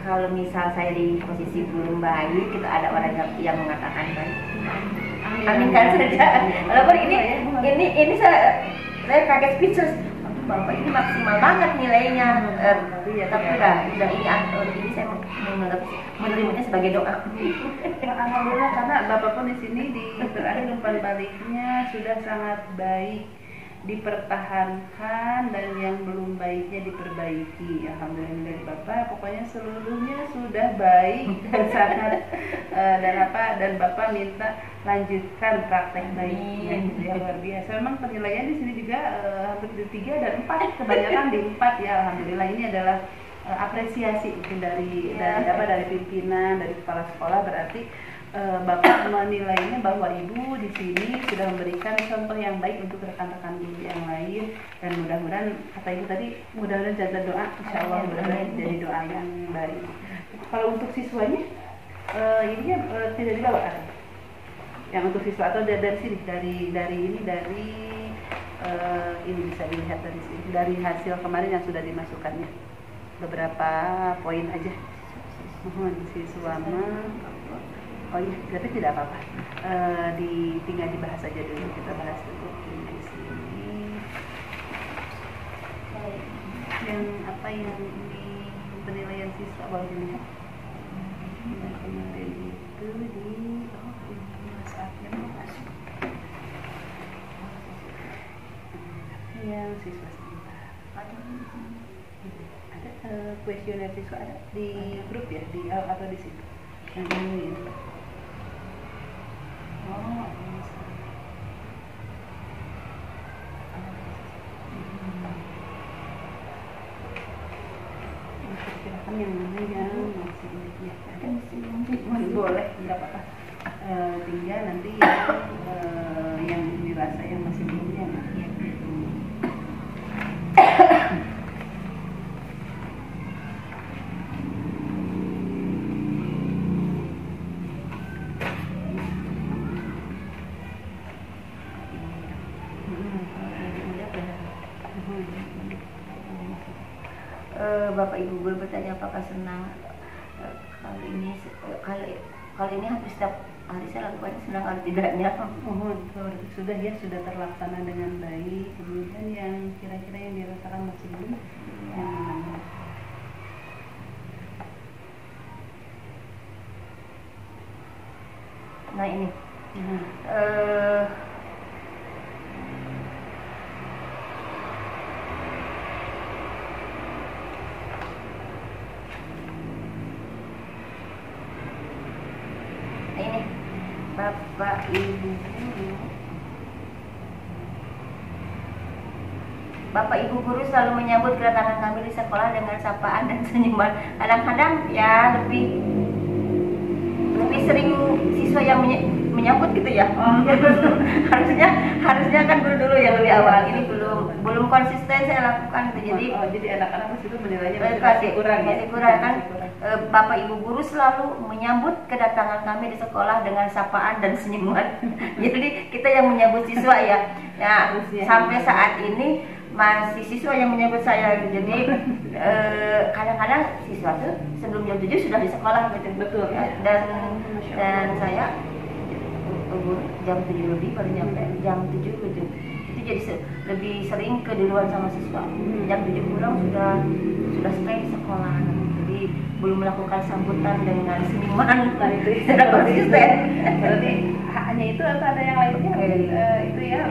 kalau misal saya di posisi belum baik, kita ada orang yang mengatakan baik. Aminkan saja. Walaupun ini saya kaget speechless. Aduh, Bapak ini maksimal banget nilainya. Tapi ini saya menerimanya sebagai doa. Alhamdulillah, karena Bapak pun di sini di terakhir umpan baliknya sudah sangat baik, dipertahankan, dan yang belum baiknya diperbaiki. Alhamdulillah dari Bapak, pokoknya seluruhnya sudah baik dan sangat dan Bapak minta lanjutkan praktek baiknya. Ya, luar biasa. Memang penilaian di sini juga hampir di 3 dan 4, kebanyakan di 4 ya. Alhamdulillah, ini adalah apresiasi dari pimpinan, dari kepala sekolah. Berarti Bapak menilainya bahwa Ibu di sini sudah memberikan contoh yang baik untuk rekan-rekan guru yang lain, dan mudah-mudahan kata Ibu tadi, mudah-mudahan jasa doa, insya Allah mudah-mudahan jadi doa yang baik. Kalau untuk siswanya ini tidak dibawa kan? Yang untuk siswa atau dari sini ini bisa dilihat dari sini, dari hasil kemarin yang sudah dimasukkannya beberapa poin aja. Mohon siswa oh iya, tapi tidak apa-apa. Tinggal dibahas aja dulu, kita bahas dulu di sini. Yang apa yang di penilaian siswa baru dilihat. Yang kemarin itu saatnya masuk. Yang siswa sebentar. Ada kuesioner siswa ada di grup ya, atau di situ. Yang ini. Silakan yang mana yang masih ini ya, boleh, nggak apa-apa. Tinggal nanti yang dirasa yang masih belum ya. Bapak Ibu guru bertanya apakah senang kali ini hampir setiap hari saya lakukan, senang atau tidaknya? Sudah terlaksana dengan baik. Kemudian yang kira-kira yang dirasakan masih belum, yang mana? Nah ini Bapak Ibu guru, Bapak Ibu guru selalu menyambut kedatangan kami di sekolah dengan sapaan dan senyuman. Kadang-kadang ya lebih sering siswa yang menyambut gitu ya. harusnya kan guru dulu yang lebih awal. Ini belum konsisten saya lakukan gitu. Jadi anak-anak di situ menilainya masih kurang kan. Bapak Ibu guru selalu menyambut kedatangan kami di sekolah dengan sapaan dan senyuman. Jadi kita yang menyambut siswa ya. Nah, sampai saat ini masih siswa yang menyambut saya. Jadi kadang-kadang siswa tuh sebelum jam 7 sudah di sekolah gitu. Betul ya. Dan saya jam 7 lebih baru nyampe, jam 7 gitu. Itu jadi lebih sering keduluan sama siswa. Jam 7 kurang sudah stay di sekolah. Jadi belum melakukan sambutan dengan senyuman. Nah, itu sudah konsisten. Berarti hanya itu atau ada yang lainnya? Itu ya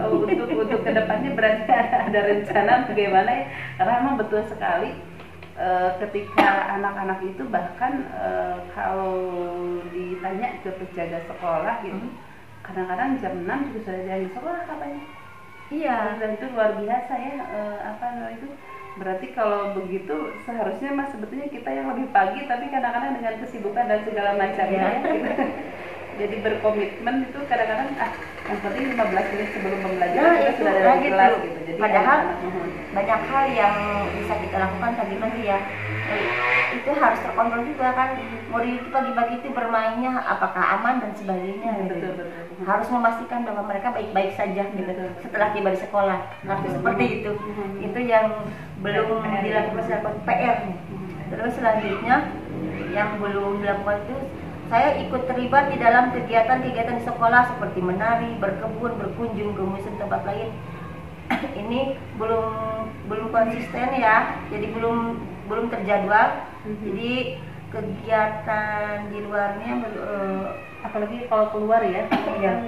untuk kedepannya berarti ada rencana bagaimana ya? Karena memang betul sekali ketika anak-anak itu bahkan kalau ditanya ke penjaga sekolah gitu, kadang-kadang jam 6 juga sudah ada di sekolah katanya. Iya. Dan itu luar biasa ya. Itu berarti kalau begitu seharusnya mas sebetulnya kita yang lebih pagi, tapi kadang-kadang dengan kesibukan dan segala macamnya ya, gitu. Jadi berkomitmen itu kadang-kadang yang penting 15 menit sebelum pembelajaran kita sudah ada di kelas gitu. Jadi padahal banyak hal yang bisa kita lakukan pagi-pagi ya. Itu harus terkontrol juga kan. Mau di pagi-pagi itu bermainnya apakah aman dan sebagainya. Betul. Harus memastikan bahwa mereka baik-baik saja gitu. Setelah tiba di sekolah. Harus seperti itu. Itu yang belum dilakukan PR-nya. Terus selanjutnya yang belum dilakukan itu, saya ikut terlibat di dalam kegiatan-kegiatan di sekolah seperti menari, berkebun, berkunjung ke museum tempat lain. Ini belum konsisten ya, jadi belum terjadwal. Jadi kegiatan di luarnya apalagi kalau keluar ya,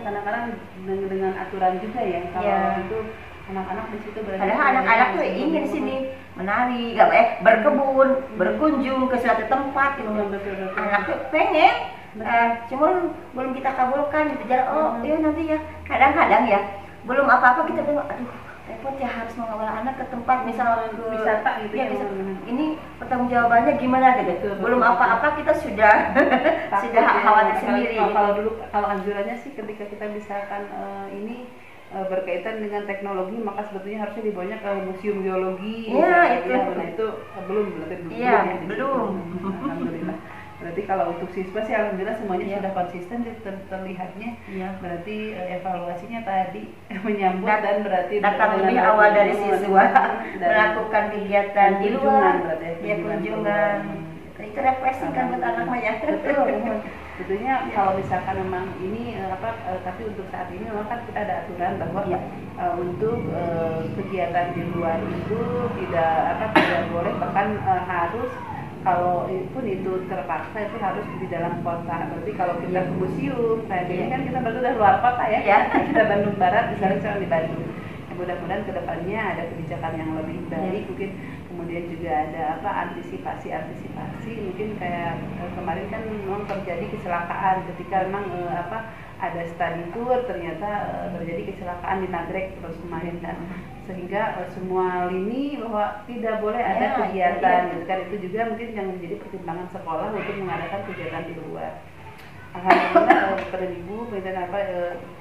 kadang-kadang dengan aturan juga ya. Kalau itu anak-anak di situ berarti. Padahal anak-anak tuh ingin sini menari, berkebun, berkunjung ke suatu tempat gitu. Anak tuh pengen, cuman belum kita kabulkan gitu. Iya nanti ya. Kadang-kadang ya belum apa-apa kita bilang, aduh repot ya harus mengawal anak ke tempat misalnya ke wisata gitu ya. Ini pertanggungjawabannya gimana gitu. Belum apa-apa kita sudah khawatir sendiri. Kalau anjurannya sih ketika kita misalkan ini berkaitan dengan teknologi, maka sebetulnya harusnya dibawanya ke museum geologi. Iya, itu. Nah, itu belum. Alhamdulillah. Berarti kalau untuk siswa sih alhamdulillah semuanya sudah konsisten terlihatnya. Berarti evaluasinya tadi menyambut dan berarti datang lebih awal dari siswa, melakukan kegiatan di luar, kunjungan. Itu refreshing kan buat anak mah ya. Betul. Sebetulnya kalau misalkan memang ini tapi untuk saat ini memang kan kita ada aturan bahwa untuk kegiatan di luar itu tidak boleh, bahkan harus kalau pun itu terpaksa itu harus di dalam kota. Berarti kalau kita ke museum kayak gini kan kita baru dari luar kota ya. Kita Bandung Barat, misalnya di Bandung. Mudah-mudahan kedepannya ada kebijakan yang lebih baik, mungkin kemudian juga ada antisipasi mungkin kayak kemarin kan memang terjadi kecelakaan ketika memang ada study tour, ternyata terjadi kecelakaan di Nagrek terus kemarin kan, sehingga semua lini bahwa tidak boleh ada kegiatan gitu kan. Itu juga mungkin yang menjadi pertimbangan sekolah untuk mengadakan kegiatan di luar. Alhamdulillah kepada Ibu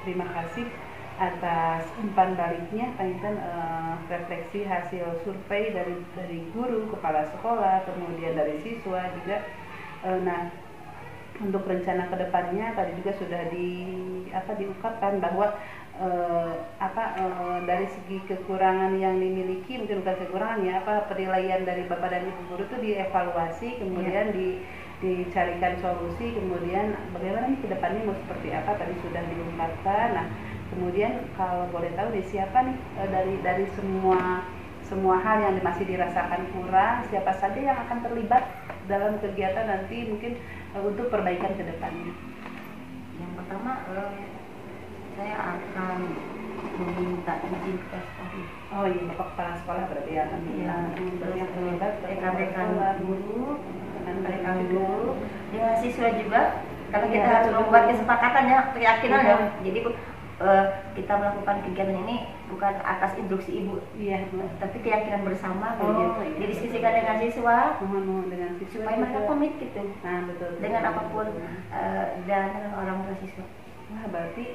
terima kasih atas umpan baliknya, kaitan refleksi hasil survei dari guru, kepala sekolah, kemudian dari siswa juga. Nah, untuk rencana kedepannya tadi juga sudah diungkapkan bahwa dari segi kekurangan yang dimiliki, mungkin bukan kekurangan ya, penilaian dari Bapak dan Ibu guru itu dievaluasi, kemudian dicarikan solusi, kemudian bagaimana nih kedepannya mau seperti apa, tadi sudah diungkapkan. Nah, kemudian kalau boleh tahu nih siapa nih dari semua hal yang masih dirasakan kurang, siapa saja yang akan terlibat dalam kegiatan nanti mungkin untuk perbaikan ke depannya? Yang pertama saya akan meminta izin ke sekolah. Oh iya, Bapak kepala sekolah berarti ya akan minta. Terus yang terlibat rekan-rekan guru, rekan guru, ya siswa juga. Karena kita harus membuat kesepakatan ya, keyakinan ya. Jadi kita melakukan kegiatan ini bukan atas instruksi ibu, Iya. tapi keyakinan bersama Oh, gitu. iya. Didiskusikan dengan siswa Mohon dengan siswa supaya mereka juga. komit gitu Nah, betul. dengan apapun dan dengan orang tua siswa. Wah, berarti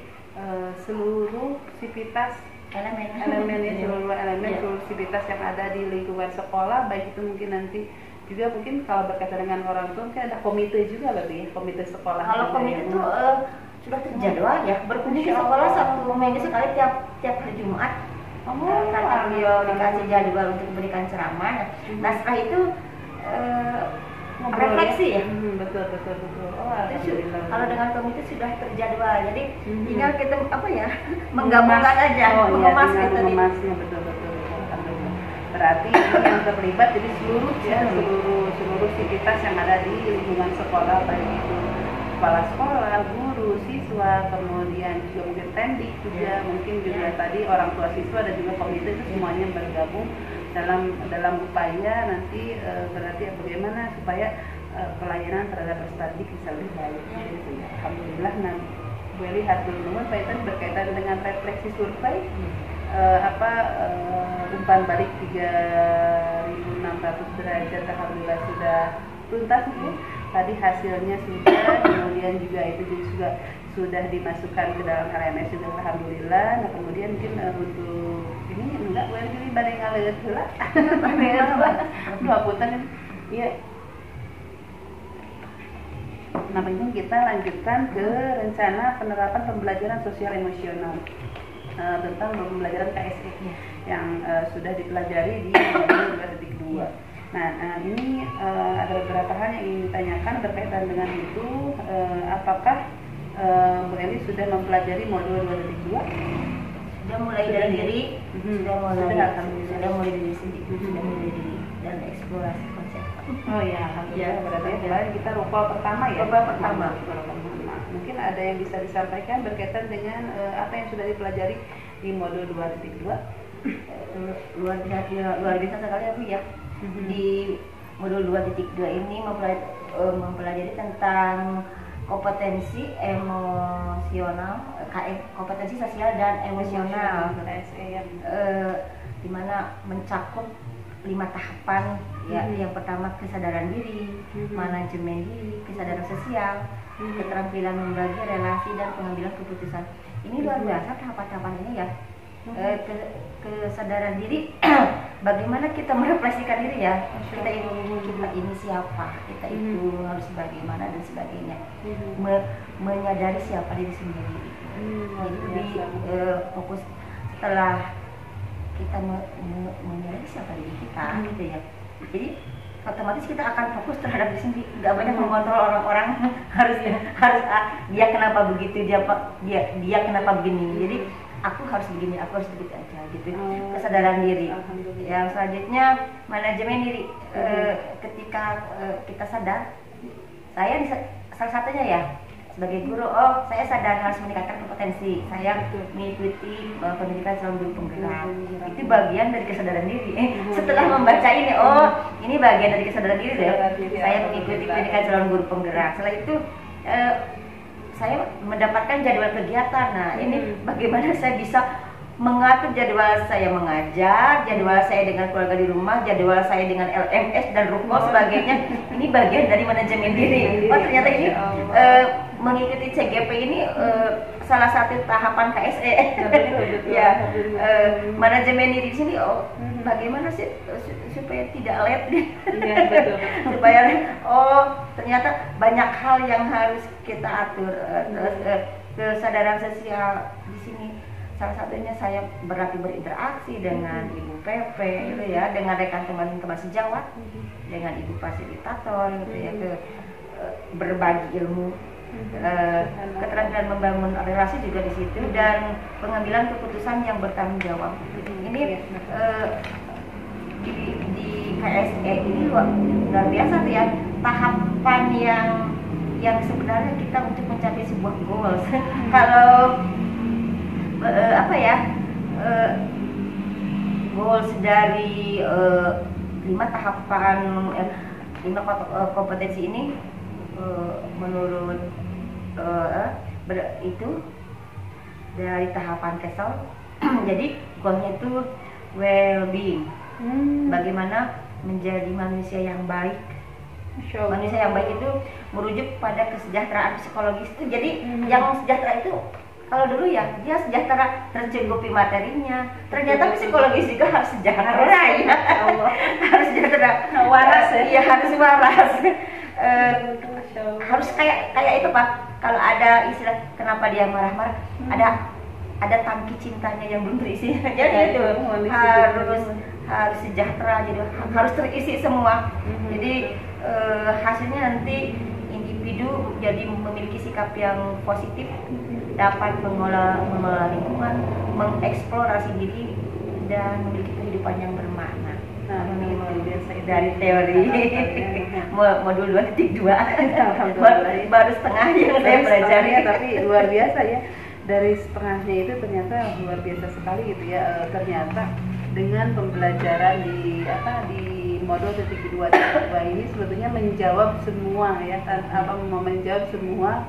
seluruh sivitas Elemen ya, seluruh elemen, Iya. seluruh sivitas yang ada di lingkungan sekolah, baik itu mungkin nanti juga mungkin kalau berkaitan dengan orang tua mungkin ada komite juga berarti ya, komite sekolah. Kalau juga komite ya. itu sudah terjadwal ya, berkunjung ke Insya sekolah Allah. 1 minggu sekali tiap hari Jumat. Karena beliau dikasih jadwal untuk memberikan ceramah. Nah setelah itu Ngobrol refleksi ya. Betul. Oh, Itu alhamdulillah. kalau dengan komite sudah terjadwal, jadi Mhm. tinggal kita apa ya menggabungkan aja, Oh, iya, mengemas tinggal gitu. mengemasnya, betul. Alhamdulillah. Berarti ini yang terlibat jadi seluruh ya, seluruh sivitas yang ada di lingkungan sekolah, baik itu kepala sekolah, guru, siswa, kemudian juga mungkin tendik juga, mungkin juga tadi orang tua siswa dan juga komite itu semuanya bergabung dalam upaya nanti berarti bagaimana supaya pelayanan terhadap peserta didik bisa lebih baik. Gitu ya. Alhamdulillah. Nah, Bu Eli hatur nuhun Pak Itan berkaitan dengan refleksi survei umpan balik 3.600 derajat alhamdulillah sudah tuntas nih. Tadi hasilnya sudah, kemudian juga itu juga sudah dimasukkan ke dalam LMS juga alhamdulillah. Nah, kemudian mungkin untuk ini enggak Bu Eli jadi bareng ngaleut heula. Dua punten iya. Nah, ini kita lanjutkan ke rencana penerapan pembelajaran sosial emosional tentang pembelajaran KSE yang sudah dipelajari di modul 2.2. Nah, ini ada beberapa hal yang ingin ditanyakan berkaitan dengan itu. Apakah Bu Eli sudah mempelajari modul 2.2? Sudah mulai dari diri, sudah mulai dari diri sendiri, sudah mulai dari diri dan eksplorasi konsep. Oh ya, alhamdulillah. Berarti kemarin kita rukol pertama ya. Rukol pertama. Nah, mungkin ada yang bisa disampaikan berkaitan dengan apa yang sudah dipelajari di modul 2.2? Luar biasa sekali ya Bu ya. Di modul 2.2 ini mempelajari tentang kompetensi emosional, kompetensi sosial dan emosional, di mana mencakup 5 tahapan ya. Yang pertama kesadaran diri, manajemen diri, kesadaran sosial, keterampilan membagi relasi dan pengambilan keputusan. Ini luar biasa tahapan-tahapan ini ya. Kesadaran diri bagaimana kita merefleksikan diri ya, kita ini siapa, kita itu harus bagaimana dan sebagainya. Menyadari siapa diri sendiri. Jadi lebih fokus setelah kita menyadari siapa diri kita gitu ya. Jadi otomatis kita akan fokus terhadap diri sendiri, nggak banyak mengontrol orang-orang harus dia kenapa begitu, dia kenapa begini. Jadi aku harus begini, aku harus begitu aja gitu. Kesadaran diri. Yang selanjutnya manajemen diri. Ketika kita sadar, saya salah satunya ya sebagai guru, saya sadar harus meningkatkan kompetensi saya mengikuti pendidikan calon guru penggerak. Itu bagian dari kesadaran diri. Setelah membaca ini, ini bagian dari kesadaran diri deh. Saya mengikuti pendidikan calon guru penggerak. Setelah itu saya mendapatkan jadwal kegiatan. Nah, ini bagaimana saya bisa mengatur jadwal saya mengajar, jadwal saya dengan keluarga di rumah, jadwal saya dengan LMS dan rukol sebagainya. Ini bagian dari manajemen diri. Ternyata ini mengikuti CGP ini salah satu tahapan KSE. Ya, manajemen diri di sini. Bagaimana sih supaya tidak let? Supaya ternyata banyak hal yang harus kita atur. Kesadaran sosial di sini salah satunya saya berinteraksi dengan ibu PP gitu ya, dengan rekan teman-teman sejawat, dengan ibu fasilitator gitu ya, berbagi ilmu, keterampilan membangun relasi juga di situ, dan pengambilan keputusan yang bertanggung jawab. Ini di KSE ini luar biasa tuh ya, tahapan yang sebenarnya kita untuk mencapai sebuah goals. Kalau goals dari 5 tahapan 5 kompetensi ini menurut itu dari tahapan TESOL. Jadi goalnya itu well-being, bagaimana menjadi manusia yang baik. Manusia yang baik itu merujuk pada kesejahteraan psikologis itu. Jadi yang sejahtera itu, kalau dulu ya dia sejahtera tercukupi materinya, ternyata psikologis juga harus sejahtera ya. Harus sejahtera, waras ya. Iya, harus waras. Harus kayak itu Pak. Kalau ada istilah kenapa dia marah-marah, ada tangki cintanya yang belum terisi. Jadi itu harus sejahtera, jadi harus terisi semua. Jadi hasilnya nanti individu jadi memiliki sikap yang positif, dapat mengelola lingkungan, mengeksplorasi diri, dan memiliki kehidupan yang bermakna. Nah, ini biasa dari teori modul 2.2. Baru setengah yang saya pelajari, tapi luar biasa ya. Dari setengahnya itu ternyata luar biasa sekali gitu ya. Ternyata dengan pembelajaran di modul 2.2 ini sebetulnya menjawab semua ya, menjawab semua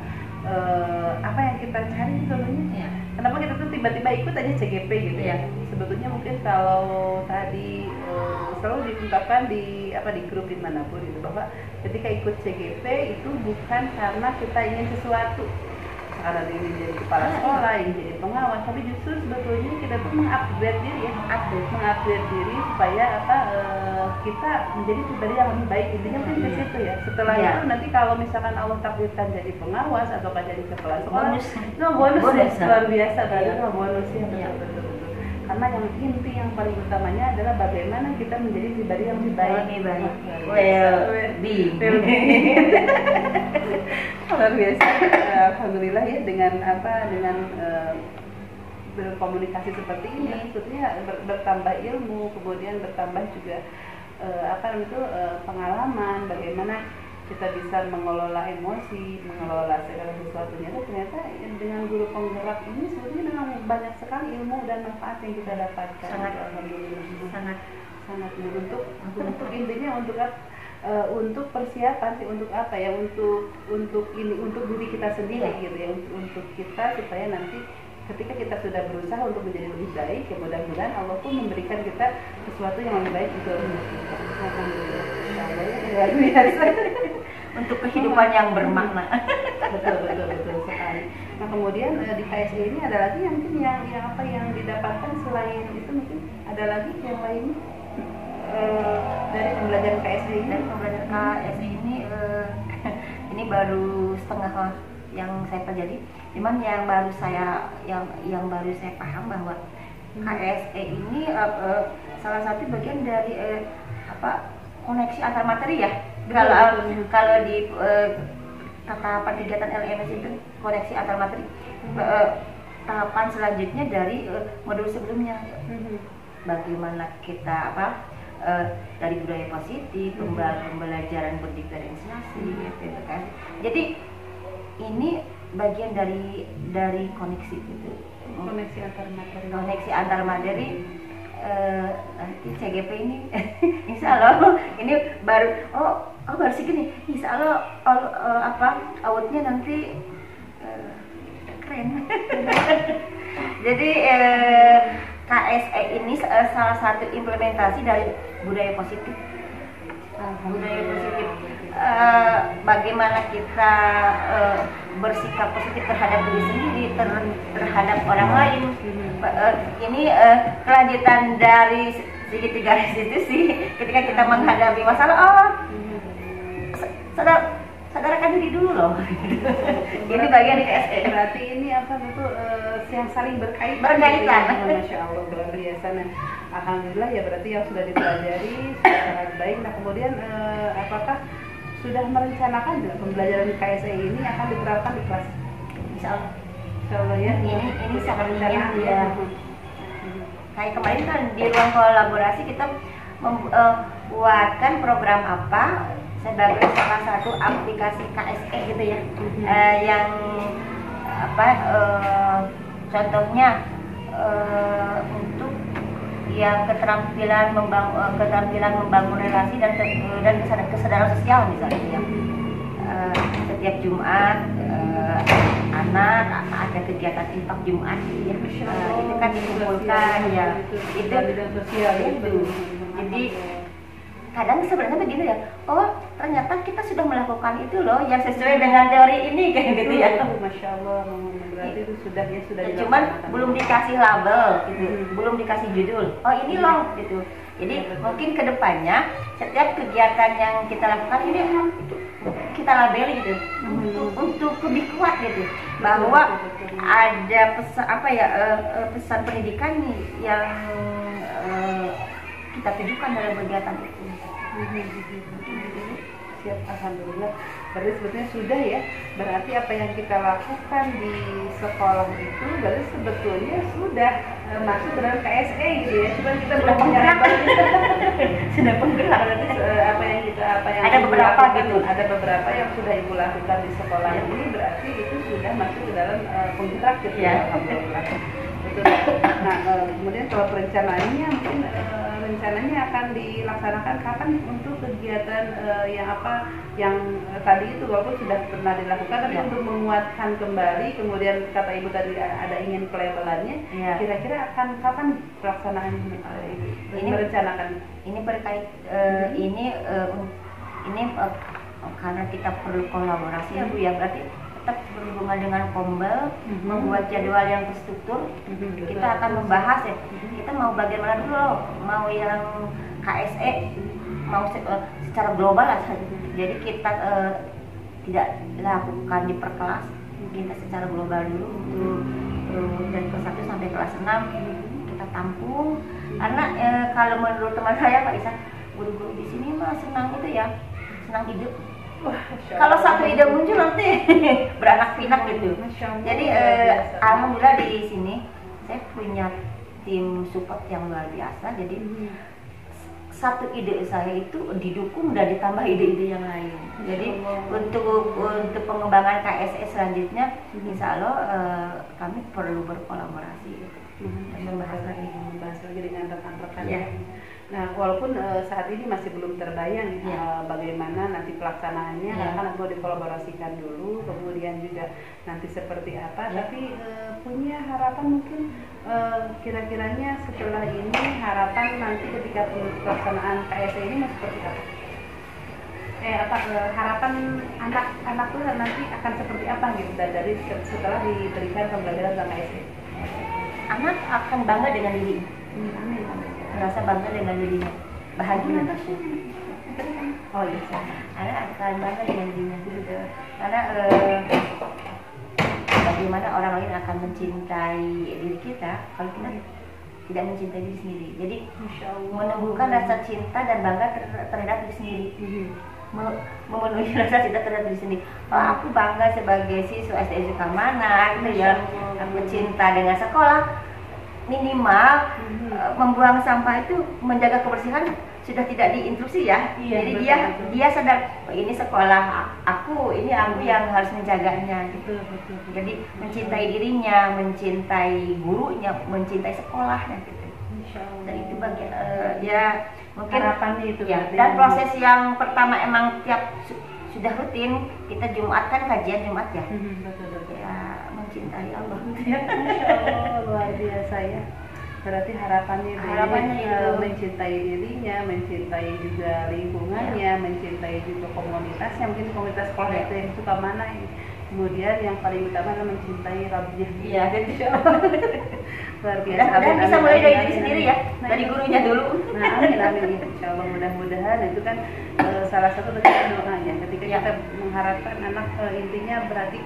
apa yang kita cari sebetulnya. Kenapa kita tuh tiba-tiba ikut aja CGP gitu ya? Sebetulnya mungkin kalau tadi selalu diungkapkan di grup dimanapun itu, bahwa ketika ikut CGP itu bukan karena kita ingin sesuatu, karena ingin jadi kepala sekolah, ingin jadi pengawas, tapi justru sebetulnya kita tuh mengupgrade diri ya, mengupgrade diri supaya kita menjadi pribadi yang lebih baik. Intinya mungkin di situ ya. Setelah itu nanti kalau misalkan Allah takdirkan jadi pengawas atau jadi kepala sekolah, itu bonus luar biasa, itu bonus ya. Betul. Karena yang inti yang paling utamanya adalah bagaimana kita menjadi pribadi yang lebih baik. Well-being. Luar biasa. Alhamdulillah ya, dengan berkomunikasi seperti ini, sebetulnya bertambah ilmu, kemudian bertambah juga pengalaman, bagaimana kita bisa mengelola emosi, mengelola segala sesuatunya. Ternyata dengan guru penggerak ini sebetulnya memang banyak sekali ilmu dan manfaat yang kita dapatkan. Sangat untuk intinya untuk persiapan sih, untuk apa ya, untuk diri kita sendiri gitu ya, untuk kita supaya nanti ketika kita sudah berusaha untuk menjadi lebih baik, ya mudah-mudahan Allah pun memberikan kita sesuatu yang lebih baik untuk kita. Alhamdulillah, luar biasa. Untuk kehidupan yang bermakna. betul sekali. Nah, kemudian di KSE ini ada lagi yang mungkin yang didapatkan selain itu, mungkin ada lagi yang lain dari pembelajaran KSE ini. Dari pembelajaran KSE ini baru setengah yang saya pelajari. Cuman yang baru saya paham bahwa KSE ini salah satu bagian dari koneksi antar materi ya. Kalau di tahapan kegiatan LMS itu koneksi antar materi, tahapan selanjutnya dari modul sebelumnya, bagaimana kita dari budaya positif, pembelajaran berdiferensiasi, gitu kan. Jadi ini bagian dari koneksi gitu, koneksi antar materi. Nanti CGP ini insya Allah ini baru baru segini, insya Allah outnya nanti keren. Jadi KSE ini salah satu implementasi dari budaya positif. Bagaimana kita bersikap positif terhadap diri sendiri, terhadap orang lain. Ini kelanjutan dari segitiga restitusi. Ketika kita menghadapi masalah, sadarkan diri dulu loh. Ini bagian dari KSE. Berarti ini yang saling berkaitan. Masya Allah, luar biasa. Alhamdulillah ya, berarti yang sudah dipelajari sangat baik. Nah, kemudian apakah sudah merencanakan pembelajaran KSE ini akan diterapkan di kelas? Insya Allah. Insya Allah ya. Ini sangat ingin ya. Kayak kemarin kan di ruang kolaborasi kita membuatkan program apa sebagai salah satu aplikasi KSE gitu ya, yang contohnya untuk yang keterampilan membangun relasi dan kesadaran sosial misalnya ya. Setiap Jumat anak ada kegiatan infak Jumat ya, itu kan dikumpulkan ya, itu sosial itu. Jadi kadang sebenarnya begini ya, oh ternyata kita sudah melakukan itu loh yang sesuai dengan teori ini kayak gitu ya. Masya Allah, berarti itu sudah cuman belum dikasih label gitu, belum dikasih judul, oh ini loh gitu. Jadi mungkin kedepannya setiap kegiatan yang kita lakukan ini kita labeli gitu, untuk lebih kuat gitu, bahwa ada pesan pesan pendidikan yang kita tujukan dalam kegiatan itu. Siap, alhamdulillah. Berarti sebetulnya sudah ya. Berarti apa yang kita lakukan di sekolah itu berarti sebetulnya sudah masuk dalam KSE gitu ya. Cuma kita belum punya sudah penggerak. Apa yang ada beberapa gitu. Ada beberapa yang sudah ibu lakukan di sekolah ini, berarti itu sudah masuk ke dalam penggerak gitu ya. Alhamdulillah. Betul. Nah, kemudian kalau perencanaannya mungkin rencananya akan dilaksanakan kapan untuk kegiatan yang tadi itu walaupun sudah pernah dilakukan tapi untuk menguatkan kembali, kemudian kata ibu tadi ada ingin pelabelannya, kira-kira akan kapan pelaksanaan ini merencanakan ini berkait karena kita perlu kolaborasi ya Bu ya, berarti tetap berhubungan dengan Kombel, membuat jadwal yang terstruktur. Kita akan membahas ya, kita mau bagaimana dulu, mau yang KSE, mau secara global lah. Jadi kita tidak lakukan di per kelas, kita secara global dulu untuk dari kelas 1 sampai kelas 6 kita tampung. Karena kalau menurut teman saya Pak Isa, guru-guru di sini mah senang itu ya, senang hidup. Kalau satu ide muncul nanti beranak pinak gitu. Jadi alhamdulillah di sini saya punya tim support yang luar biasa. Jadi satu ide saya itu didukung dan ditambah ide-ide yang lain. Jadi untuk pengembangan KSE selanjutnya, insya Allah kami perlu berkolaborasi dan membahas lagi dengan rekan-rekan. Nah, walaupun saat ini masih belum terbayang bagaimana nanti pelaksanaannya, karena mau dikolaborasikan dulu, kemudian juga nanti seperti apa, tapi punya harapan mungkin kira-kiranya setelah ini harapan nanti ketika pelaksanaan KSE ini mau seperti apa? Harapan anak-anak tuh nanti akan seperti apa gitu dari setelah diberikan pembelajaran dalam KSE? Anak akan bangga dengan diri. Amin. Merasa bangga dengan dirinya, bahagia. Oh iya, anak akan bangga dengan dirinya juga. Karena bagaimana orang lain akan mencintai diri kita kalau kita tidak mencintai diri sendiri. Jadi menumbuhkan rasa cinta dan bangga terhadap diri sendiri, memenuhi rasa cinta terhadap diri sendiri. Oh, aku bangga sebagai siswa SD Sukamana gitu ya, aku cinta dengan sekolah. Minimal membuang sampah itu, menjaga kebersihan sudah tidak diinstruksi ya. Jadi dia sadar, oh, ini sekolah aku, ini aku yang harus menjaganya gitu. Jadi mencintai dirinya, mencintai gurunya, mencintai sekolahnya gitu. Dan itu bagian ya mungkin harapannya itu ya. Dan proses yang pertama emang tiap sudah rutin kita Jumat kan kajian Jumat ya. Ya mencintai Allah. Masya Allah, luar biasa ya. Berarti harapannya itu mencintai dirinya, mencintai juga lingkungannya, mencintai juga komunitasnya, mungkin komunitas sekolah itu yang suka mana. Kemudian yang paling utama adalah mencintai Rabbnya. Iya, Insya Allah. Luar biasa. Dan bisa mulai dari diri sendiri ya, dari gurunya dulu. Nah, amin. Insya Allah mudah-mudahan itu kan salah satu dari doanya. Ketika kita mengharapkan anak, intinya berarti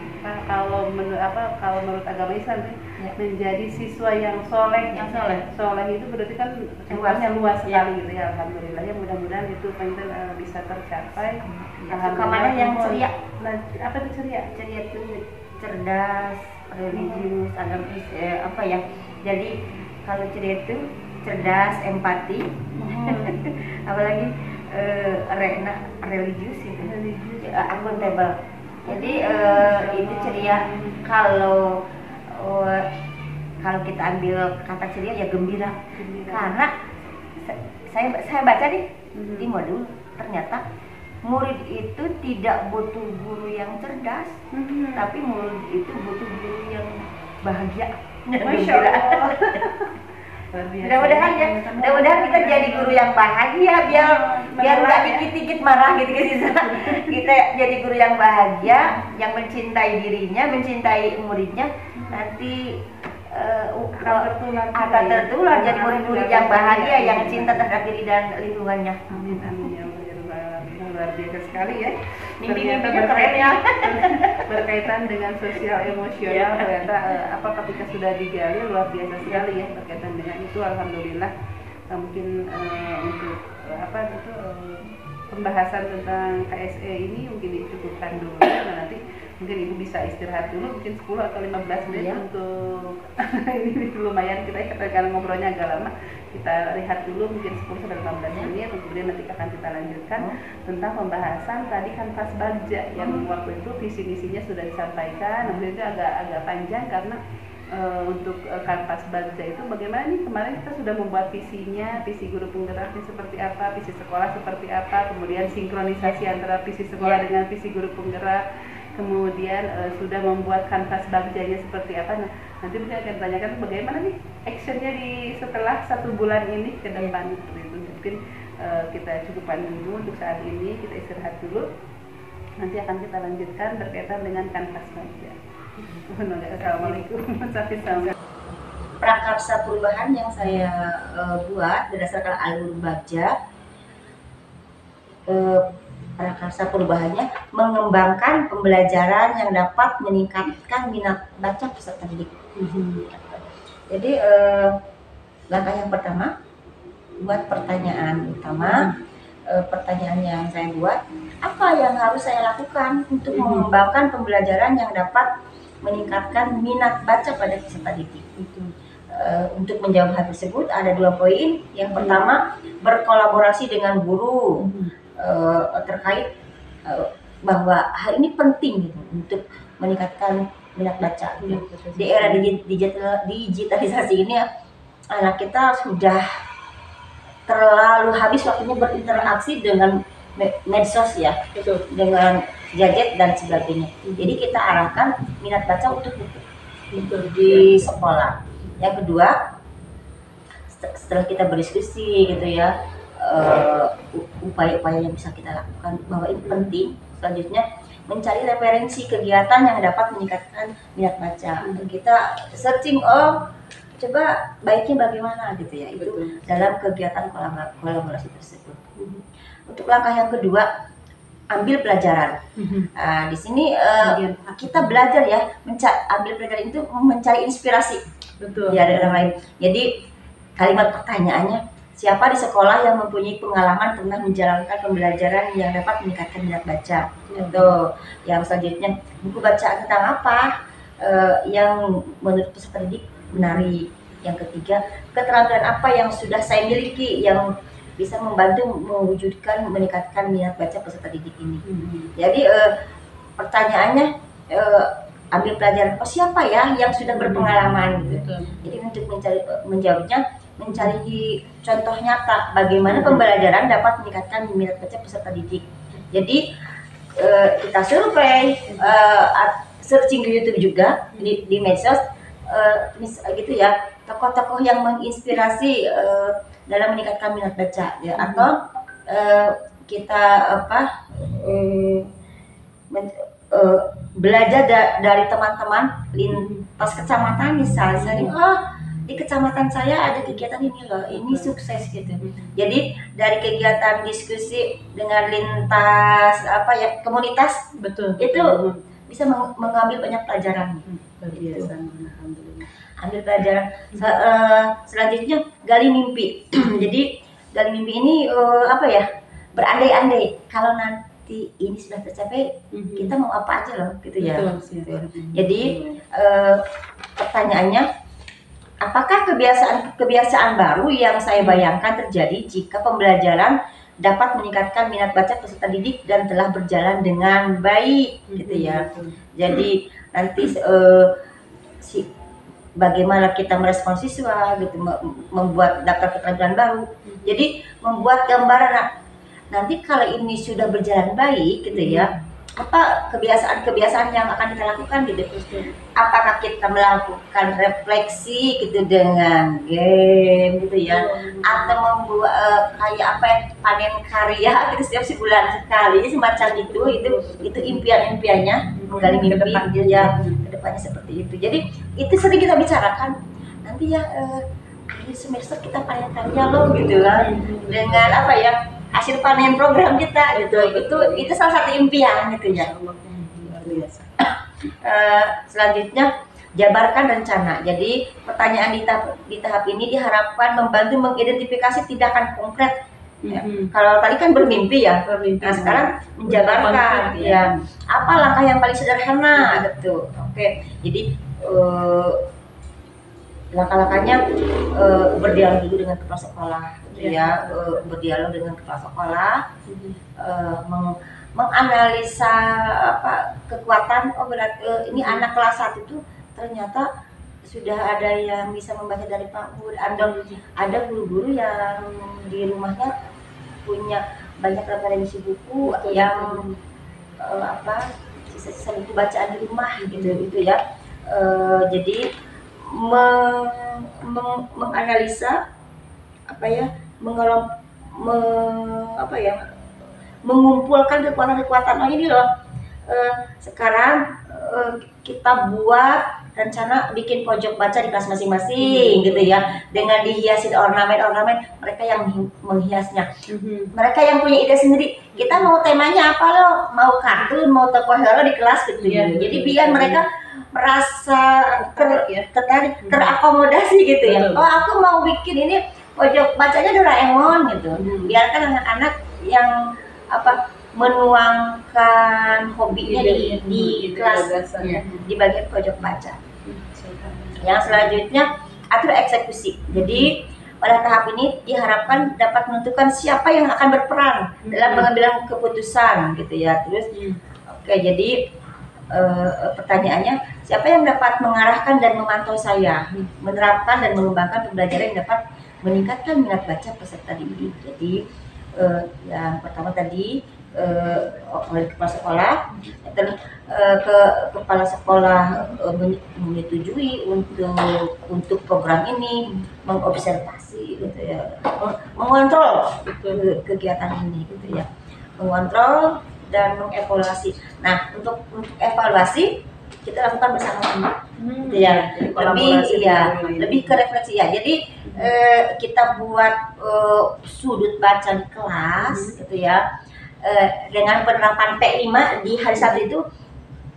kalau menurut agama Islam menjadi siswa yang soleh. Soleh itu berarti kan luasnya luas sekali gitu ya. Alhamdulillah ya, mudah-mudahan itu pengen bisa tercapai. Alhamdulillah yang ceria. Apa itu ceria? Ceria itu cerdas, religius, agamis, apa ya? Jadi kalau ceria itu cerdas, empati, apalagi religius itu, akuntabel. Jadi itu ceria. Kalau kita ambil kata ceria ya gembira. Karena saya baca nih di modul ternyata murid itu tidak butuh guru yang cerdas, tapi murid itu butuh guru yang bahagia. Masya Allah. Mudah-mudahan ya, mudah-mudahan kita jadi guru yang bahagia, biar nggak dikit-dikit marah gitu kita jadi guru yang bahagia, yang mencintai dirinya, mencintai muridnya, nanti akan tertular jadi murid-murid yang bahagia, yang cinta terhadap diri dan lingkungannya. Amin amin ya luar biasa sekali ya. Mimpi-mimpinya keren ya. Berkaitan dengan sosial emosional ternyata ketika sudah digali luar biasa sekali ya berkaitan dengan itu. Alhamdulillah mungkin untuk pembahasan tentang KSE ini mungkin dicukupkan dulu. Nah, nanti mungkin ibu bisa istirahat dulu mungkin 10 atau 15 menit untuk ini lumayan kita karena ngobrolnya agak lama. Kita lihat dulu mungkin 10 sampai 15 menit, kemudian nanti akan kita lanjutkan tentang pembahasan tadi kanvas bagja yang waktu itu visi misinya sudah disampaikan. Namun itu agak panjang karena untuk kanvas bagja itu bagaimana nih, kemarin kita sudah membuat visinya, visi guru penggeraknya seperti apa, visi sekolah seperti apa, kemudian sinkronisasi antara visi sekolah dengan visi guru penggerak, kemudian sudah membuat kanvas bagjanya seperti apa. Nah, nanti mungkin akan tanyakan bagaimana nih actionnya di setelah 1 bulan ini ke depan seperti itu. Mungkin kita cukupkan dulu untuk saat ini, kita istirahat dulu, nanti akan kita lanjutkan berkaitan dengan kanvas bagja. Assalamualaikum. Prakarsa perubahan yang saya buat berdasarkan alur bagja, prakarsa perubahannya mengembangkan pembelajaran yang dapat meningkatkan minat baca peserta didik. Jadi langkah yang pertama, buat pertanyaan utama. Pertanyaan yang saya buat, apa yang harus saya lakukan untuk mengembangkan pembelajaran yang dapat meningkatkan minat baca pada peserta didik. Untuk menjawab hal tersebut ada 2 poin. Yang pertama, berkolaborasi dengan guru terkait bahwa hal ini penting gitu, untuk meningkatkan minat baca. Di era digitalisasi ini anak kita sudah terlalu habis waktunya berinteraksi dengan medsos ya, dengan gadget dan sebagainya. Jadi kita arahkan minat baca untuk di sekolah. Yang kedua, setelah kita berdiskusi gitu ya, upaya-upaya yang bisa kita lakukan bahwa ini penting. Selanjutnya mencari referensi kegiatan yang dapat meningkatkan minat baca. Kita searching, coba baiknya bagaimana gitu ya, itu dalam kegiatan kolaborasi tersebut. Untuk langkah yang kedua, ambil pelajaran. Di sini kita belajar ya, ambil pelajaran itu mencari inspirasi dari orang lain. Jadi kalimat pertanyaannya, siapa di sekolah yang mempunyai pengalaman pernah menjalankan pembelajaran yang dapat meningkatkan minat baca? Atau yang selanjutnya, buku bacaan tentang apa yang menurut peserta didik menarik? Yang ketiga, keterampilan apa yang sudah saya miliki yang bisa membantu mewujudkan meningkatkan minat baca peserta didik ini. Jadi pertanyaannya, ambil pelajaran siapa ya yang sudah berpengalaman gitu. Jadi untuk menjawabnya, mencari contoh nyata bagaimana pembelajaran dapat meningkatkan minat baca peserta didik. Jadi kita survei, searching di YouTube juga, di medsos, gitu ya, tokoh-tokoh yang menginspirasi dalam meningkatkan minat baca ya, atau kita belajar dari teman-teman lintas kecamatan misalnya, sering di kecamatan saya ada kegiatan ini loh, ini sukses gitu. Jadi dari kegiatan diskusi dengan lintas komunitas, itu bisa mengambil banyak pelajaran. Alhamdulillah. Ambil pelajaran. Selanjutnya gali mimpi. Jadi gali mimpi ini berandai-andai kalau nanti ini sudah tercapai, kita mau apa aja loh gitu ya. Jadi pertanyaannya, apakah kebiasaan baru yang saya bayangkan terjadi jika pembelajaran dapat meningkatkan minat baca peserta didik dan telah berjalan dengan baik gitu ya. Jadi nanti bagaimana kita merespons siswa gitu, membuat daftar keterampilan baru. Jadi membuat gambaran nanti kalau ini sudah berjalan baik gitu ya, apa kebiasaan-kebiasaan yang akan kita lakukan gitu. Apakah kita melakukan refleksi gitu dengan game gitu ya, atau membuat kayak apa ya, panen karya gitu setiap sebulan sekali semacam itu impian-impiannya, menggali mimpi gitu ya, kedepannya seperti itu. Jadi itu sering kita bicarakan, nanti ya akhir semester kita panen karya loh gitu kan, dengan apa ya, hasil panen program kita gitu. Itu salah satu impian gitu ya. Selanjutnya jabarkan rencana. Jadi pertanyaan di tahap ini diharapkan membantu mengidentifikasi tindakan konkret. Ya. Kalau tadi kan bermimpi ya, nah sekarang menjabarkan ya, apa langkah yang paling sederhana gitu. Oke, jadi langkah-langkahnya berdialog dulu dengan kepala sekolah, ya, berdialog dengan kepala sekolah, menganalisa apa kekuatan. Oh berarti ini anak kelas 1 itu ternyata sudah ada yang bisa membaca dari PAUD. Ada guru-guru yang di rumahnya punya banyak referensi buku yang apa sisa-sisa buku bacaan di rumah gitu ya. Jadi menganalisa apa ya, mengumpulkan kekuatan-kekuatan. Oh ini loh, sekarang kita buat rencana bikin pojok baca di kelas masing-masing gitu ya, dengan dihiasi ornamen-ornamen, mereka yang menghiasnya, mereka yang punya ide sendiri. Kita mau temanya apa loh, mau kartun, mau tokoh hero di kelas gitu ya. Jadi biar mereka merasa tertarik, terakomodasi gitu ya. Oh aku mau bikin ini pojok bacanya Doraemon gitu. Biarkan anak-anak yang apa menuangkan hobinya di kelas di bagian pojok baca. Yang selanjutnya atur eksekusi. Jadi pada tahap ini diharapkan dapat menentukan siapa yang akan berperan dalam pengambilan keputusan gitu ya. Terus oke, jadi pertanyaannya, siapa yang dapat mengarahkan dan memantau saya menerapkan dan mengembangkan pembelajaran yang dapat meningkatkan minat baca peserta didik. Jadi yang pertama tadi oleh kepala sekolah, dan kepala sekolah menyetujui untuk program ini, mengobservasi gitu ya, mengontrol kegiatan ini gitu ya, mengontrol dan mengevaluasi. Nah, untuk evaluasi kita lakukan bersama-sama, gitu ya. Lebih ke refleksi ya. Jadi kita buat sudut baca di kelas, gitu ya. Dengan penerapan P5 di hari Sabtu itu,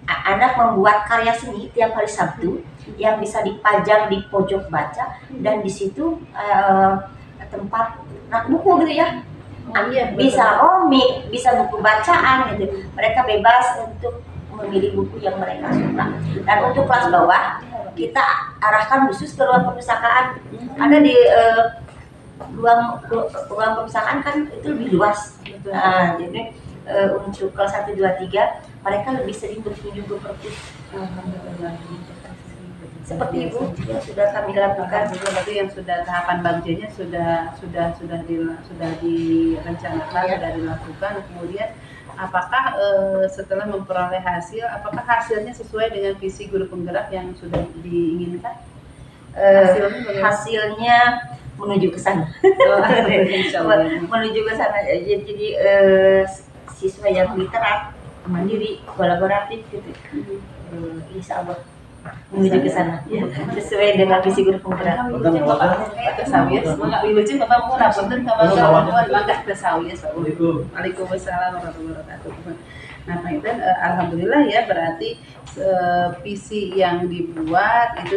anak membuat karya seni tiap hari Sabtu yang bisa dipajang di pojok baca, dan di situ tempat rak buku gitu ya. Bisa komik, bisa buku bacaan gitu. Mereka bebas untuk memilih buku yang mereka suka. Dan untuk kelas bawah kita arahkan khusus ke ruang perpustakaan. Ada di ruang perpustakaan kan itu lebih luas. Nah, jadi untuk kelas 1, 2, 3 mereka lebih sering berkunjung ke perpus. Seperti itu yang sudah kami lakukan. Berarti yang sudah tahapan bagjanya sudah direncanakan, sudah dilakukan. Kemudian apakah setelah memperoleh hasil, apakah hasilnya sesuai dengan visi guru penggerak yang sudah diinginkan? Hasilnya menuju ke sana. Menuju ke sana. Jadi siswa yang literat, mandiri, kolaboratif gitu. Insya Allah menuju ke sana sesuai dengan visi guru penggerak. Waalaikumsalam warahmatullahi wabarakatuh. Nah, Pak Inten, alhamdulillah ya, berarti visi yang dibuat itu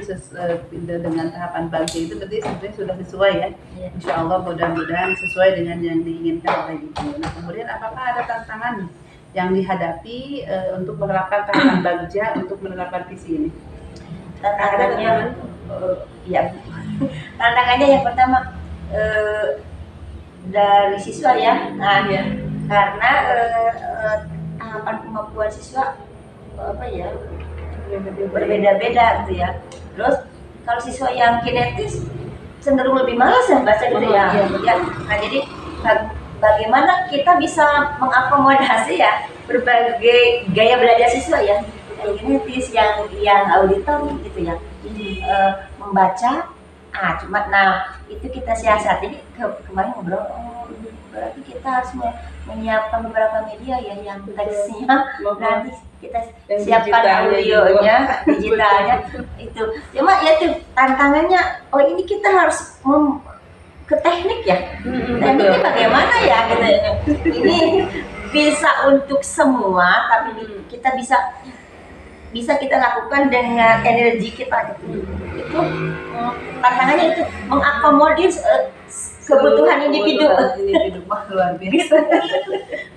dengan tahapan bagja itu berarti sebenarnya sudah sesuai ya. Insya Allah mudah-mudahan sesuai dengan yang diinginkan oleh Ibu. Nah, kemudian apakah ada tantangan yang dihadapi untuk menerapkan tahapan bagja untuk menerapkan visi ini? Tantangannya ya, tantangannya yang pertama dari siswa ya. Nah, karena tahapan kemampuan siswa apa ya berbeda-beda gitu ya. Terus kalau siswa yang kinetis cenderung lebih malas ya baca gitu ya. Nah, jadi bagaimana kita bisa mengakomodasi ya berbagai gaya belajar siswa ya, yang kinetis, yang auditori gitu ya. Membaca, cuma itu kita siasati. Kemarin ngobrol, berarti kita harus menyiapkan beberapa media ya, yang teksnya nanti kita siapkan audionya, digitalnya itu. Cuma ya itu tantangannya, ini kita harus ke teknik ya. Tekniknya bagaimana ya gitu. Ini bisa untuk semua, tapi kita bisa kita lakukan dengan energi kita gitu. Itu tantangannya itu mengakomodir kebutuhan individu. Luar biasa.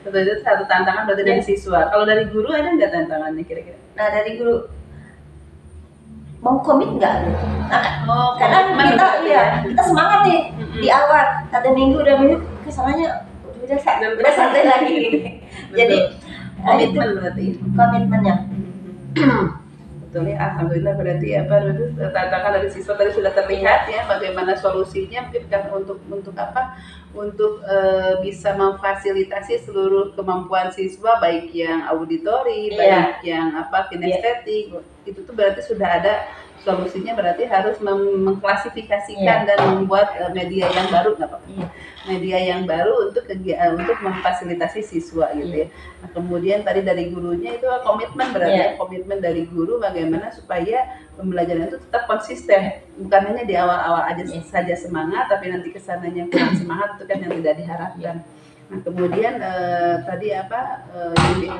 Itu satu tantangan berarti dari siswa. Kalau dari guru ada nggak tantangannya kira-kira? Nah, dari guru mau komit nggak gitu. Karena kita semangat nih di awal, 1 minggu 2 minggu kesananya udah santai lagi. Jadi komitmen berarti. Komitmennya. Betul ya, alhamdulillah. Berarti tantangan dari siswa tadi sudah terlihat ya, bagaimana solusinya mungkin kan untuk apa? Untuk bisa memfasilitasi seluruh kemampuan siswa, baik yang auditori, baik yang kinestetik. Itu tuh berarti sudah ada solusinya, berarti harus mengklasifikasikan dan membuat media yang baru, nggak apa-apa. Media yang baru untuk memfasilitasi siswa gitu ya. Nah, kemudian tadi dari gurunya itu komitmen, berarti komitmen dari guru bagaimana supaya pembelajaran itu tetap konsisten, bukan hanya di awal-awal aja saja semangat, tapi nanti kesananya kurang semangat, itu kan yang tidak diharapkan. Nah, kemudian tadi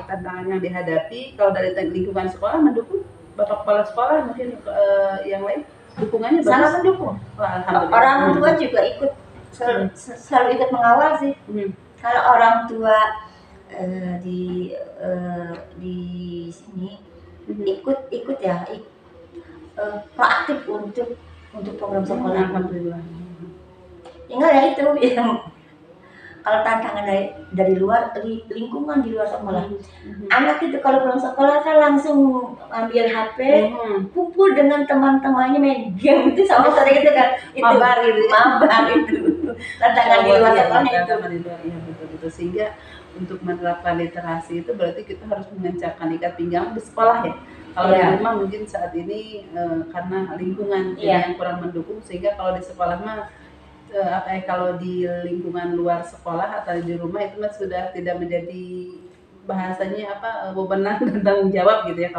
tantangan yang dihadapi kalau dari lingkungan sekolah mendukung, Bapak Kepala Sekolah mungkin yang lain dukungannya bagus. Sangat mendukung. Orang tua juga ikut, selalu ikut mengawal sih. Kalau orang tua di sini ikut ya, proaktif untuk program sekolah. Alhamdulillah. Tinggal ya itu yang kalau tantangan dari luar, lingkungan di luar sekolah. Anak itu kalau pulang sekolah kan langsung ambil HP, kumpul dengan teman-temannya main game itu sama saudara gitu kan. Mabar itu. Tantangan di luar sekolahnya itu. Iya, betul. Sehingga untuk menerapkan literasi itu berarti kita harus mengencangkan ikat pinggang di sekolah ya. Kalau di rumah mungkin saat ini karena lingkungan yang kurang mendukung, sehingga kalau di sekolah mah kalau di lingkungan luar sekolah atau di rumah itu mah sudah tidak menjadi bahasanya wewenang dan tanggung jawab gitu ya.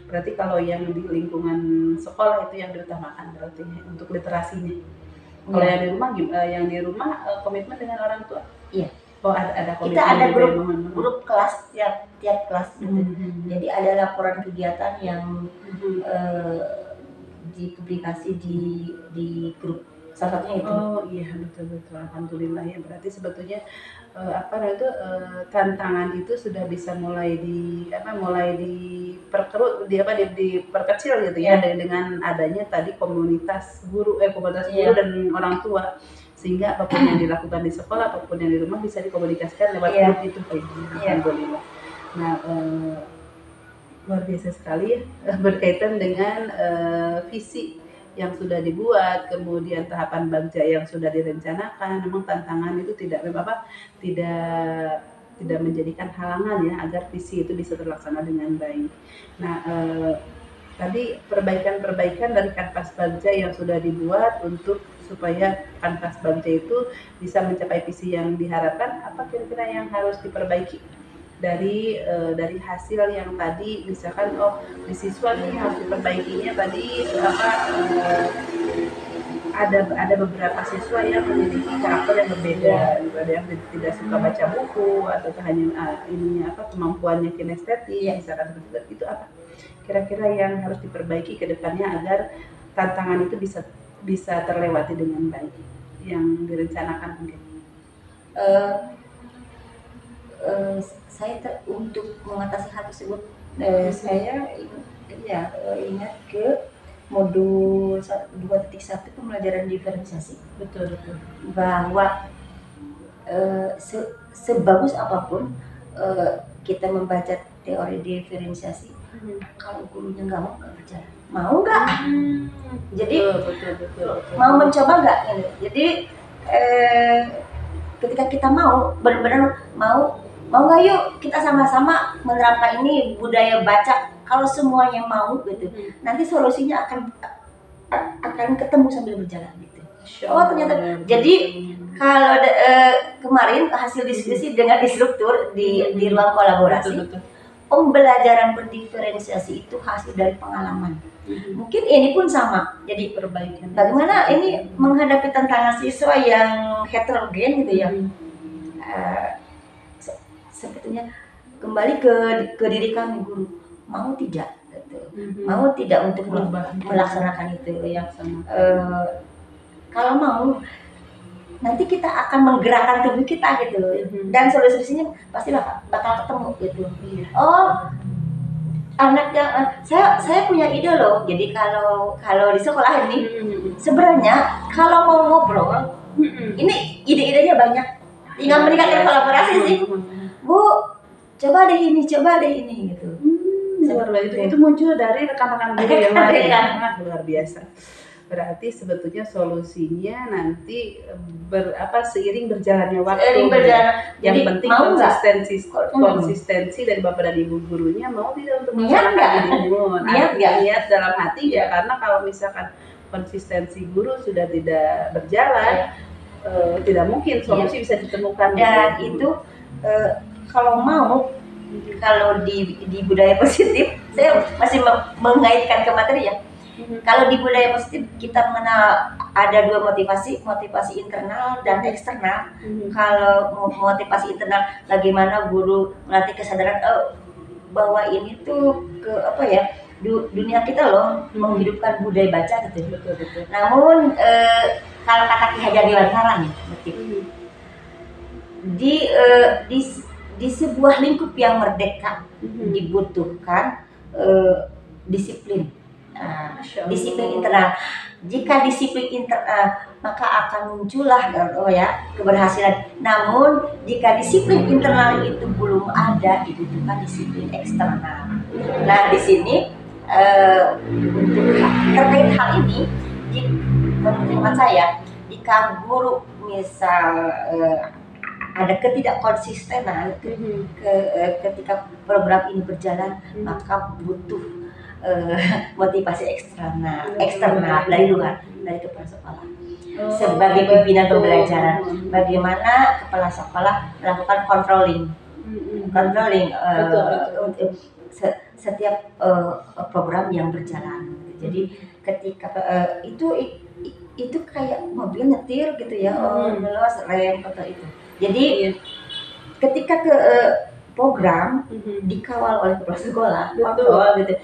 Berarti kalau yang di lingkungan sekolah itu yang diutamakan berarti untuk literasinya. Kalau yang di rumah komitmen dengan orang tua. Iya. Ada komitmen. Kita ada grup kelas tiap kelas gitu. Jadi ada laporan kegiatan yang dipublikasi di grup. Salah satunya itu. Oh iya, betul. Alhamdulillah ya. Berarti sebetulnya tantangan itu sudah bisa mulai diperkecil gitu ya, dengan adanya tadi komunitas guru dan orang tua, sehingga apapun yang dilakukan di sekolah, apapun yang di rumah bisa dikomunikasikan lewat grup itu. Alhamdulillah. Nah, luar biasa sekali ya, berkaitan dengan visi yang sudah dibuat, kemudian tahapan bagja yang sudah direncanakan. Memang tantangan itu tidak menjadikan halangan ya, agar visi itu bisa terlaksana dengan baik. Nah, tadi perbaikan dari kanvas bagja yang sudah dibuat supaya kanvas bagja itu bisa mencapai visi yang diharapkan, apa kira-kira yang harus diperbaiki dari hasil yang tadi, misalkan di siswa nih harus diperbaikinya tadi ada beberapa siswa yang memiliki karakter yang berbeda, ada yang tidak suka baca buku atau hanya kemampuannya kinestetik, misalkan itu apa kira-kira yang harus diperbaiki ke depannya agar tantangan itu bisa terlewati dengan baik yang direncanakan mungkin. Saya untuk mengatasi hal tersebut, saya ingat ke modul 2.1 pembelajaran diferensiasi. Betul. Bahwa sebagus apapun kita membaca teori diferensiasi, kalau gurunya nggak mau berjalan, mau nggak? Jadi betul. mau mencoba nggak? Jadi ketika kita mau benar-benar mau nggak yuk kita sama-sama menerapkan ini budaya baca, kalau semuanya mau gitu, nanti solusinya akan ketemu sambil berjalan gitu. Oh ternyata jadi kalau kemarin hasil diskusi dengan instruktur di ruang kolaborasi, pembelajaran berdiferensiasi itu hasil dari pengalaman. Mungkin ini pun sama. Jadi perbaikan. Bagaimana ini menghadapi tantangan siswa yang heterogen gitu ya? Sebetulnya kembali ke diri kami guru, mau tidak? Gitu. Mau tidak untuk melaksanakan itu ya? Kalau mau, nanti kita akan menggerakkan tubuh kita gitu, dan solusinya pasti bakal ketemu gitu. Oh, anak yang saya punya ide loh. Jadi kalau di sekolah ini sebenarnya kalau mau ngobrol, ini ide-idenya banyak. Tinggal meningkatkan kolaborasi sih. Bu, coba deh ini gitu. Itu muncul dari rekan-rekan guru yang lain. Luar biasa. Berarti sebetulnya solusinya nanti seiring berjalannya waktu. Yang penting konsistensi dari Bapak dan Ibu gurunya, mau tidak untuk melaksanakan ini. Niat dalam hati ya, karena kalau misalkan konsistensi guru sudah tidak berjalan, tidak mungkin solusi bisa ditemukan. Dan itu kalau mau, kalau di budaya positif, saya masih mengaitkan ke materi ya. Kalau di budaya positif kita mengenal ada dua motivasi internal dan eksternal. Kalau motivasi internal, bagaimana guru melatih kesadaran bahwa ini tuh dunia kita loh, menghidupkan budaya baca gitu. Betul. Namun kalau kata Ki Hajar Dewantara nih, di sebuah lingkup yang merdeka dibutuhkan disiplin. Disiplin internal. Jika disiplin internal, maka akan muncullah keberhasilan. Namun jika disiplin internal itu belum ada, dibutuhkan disiplin eksternal. Nah di sini terkait hal ini, menurut saya, jika guru misal ada ketidakkonsistenan ketika program ini berjalan, maka butuh motivasi eksternal dari luar, dari kepala sekolah. Sebagai pimpinan pembelajaran, bagaimana kepala sekolah melakukan controlling untuk setiap program yang berjalan. Jadi ketika itu kayak mobil nyetir gitu ya, ngelos rem atau itu. Jadi ketika program dikawal oleh kepala sekolah, gitu.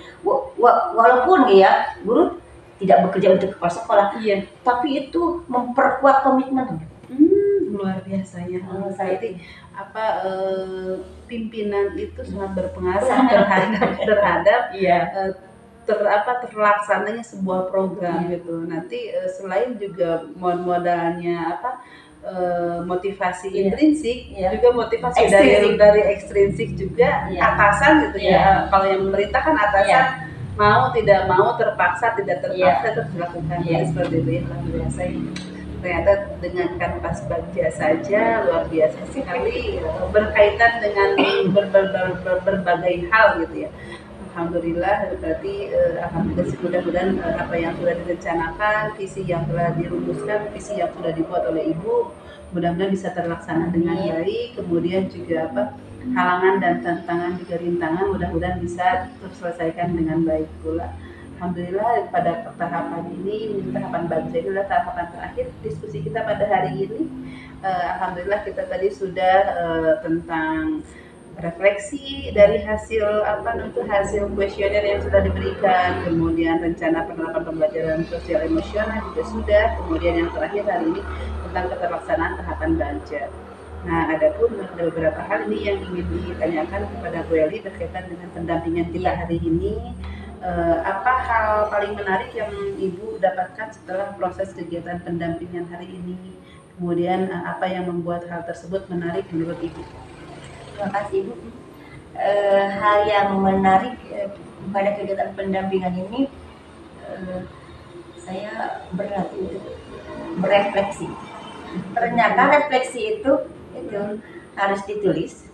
Walaupun ya guru tidak bekerja untuk kepala sekolah, tapi itu memperkuat komitmen. Luar biasa ya. Jadi pimpinan itu sangat berpengaruh terhadap terlaksananya sebuah program gitu. Nanti selain juga modalnya motivasi intrinsik, juga motivasi dari ekstrinsik juga, atasan gitu ya. Kalau yang memerintah kan atasan, mau tidak mau, terpaksa tidak terpaksa terus dilakukan. Seperti itu ya, luar biasa ya. Ternyata dengan kanvas baja saja luar biasa sekali, berkaitan dengan berbagai hal gitu ya. Alhamdulillah, berarti mudah-mudahan apa yang sudah direncanakan, visi yang telah dirumuskan, visi yang sudah dibuat oleh Ibu, mudah-mudahan bisa terlaksana dengan baik. Kemudian juga halangan dan tantangan juga rintangan, mudah-mudahan bisa terselesaikan dengan baik pula. Alhamdulillah pada tahapan ini, tahapan baca ini adalah tahapan terakhir diskusi kita pada hari ini. Alhamdulillah kita tadi sudah tentang refleksi dari hasil hasil kuesioner yang sudah diberikan, kemudian rencana penerapan pembelajaran sosial emosional juga sudah, kemudian yang terakhir hari ini tentang keterlaksanaan tahapan baca. Nah, ada beberapa hal ini yang ingin ditanyakan kepada Bu Eli berkaitan dengan pendampingan kita hari ini. Apa hal paling menarik yang Ibu dapatkan setelah proses kegiatan pendampingan hari ini? Kemudian apa yang membuat hal tersebut menarik menurut Ibu? Terima kasih Ibu. Hal yang menarik pada kegiatan pendampingan ini, saya berlatih untuk berefleksi. ternyata refleksi itu harus ditulis,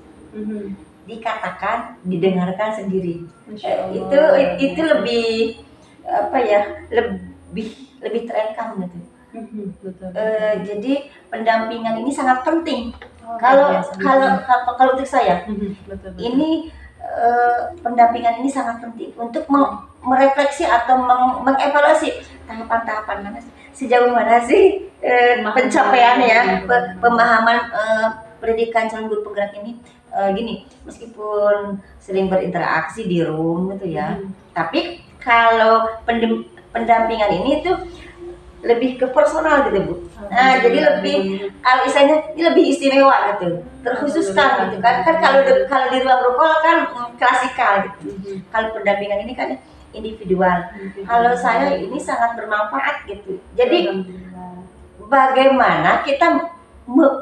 dikatakan, didengarkan sendiri. Itu lebih apa ya, lebih terekam gitu. Jadi pendampingan ini sangat penting. Kalau untuk saya, ini pendampingan ini sangat penting untuk merefleksi atau mengevaluasi tahapan-tahapan mana, sejauh mana sih pencapaian ya, pemahaman pendidikan calon guru penggerak ini. Gini, meskipun sering berinteraksi di room gitu ya, tapi kalau pendampingan ini tuh lebih ke personal gitu Bu. Nah jadi lebih, kalau istilahnya ini lebih istimewa gitu, terkhususkan gitu kan. Kan kalau di ruang rukol kan klasikal gitu. Kalau pendampingan ini kan individual. Kalau saya ini sangat bermanfaat gitu. Jadi bagaimana kita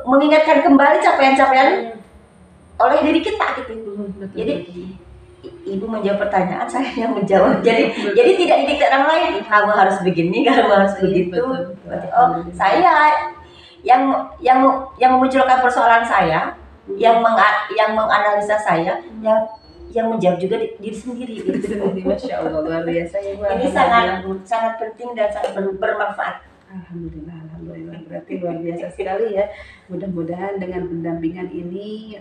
mengingatkan kembali capaian-capaian oleh diri kita gitu. Jadi Ibu menjawab pertanyaan, saya yang menjawab. Jadi tidak didikte orang lain. Kamu harus begini, kamu harus begitu. Oh, saya yang memunculkan persoalan saya, yang menganalisa saya, yang menjawab juga diri sendiri. Gitu. Masya Allah, luar biasa ya Bu. Ini sangat penting dan sangat bermanfaat. Alhamdulillah, berarti luar biasa sekali ya. Mudah-mudahan dengan pendampingan ini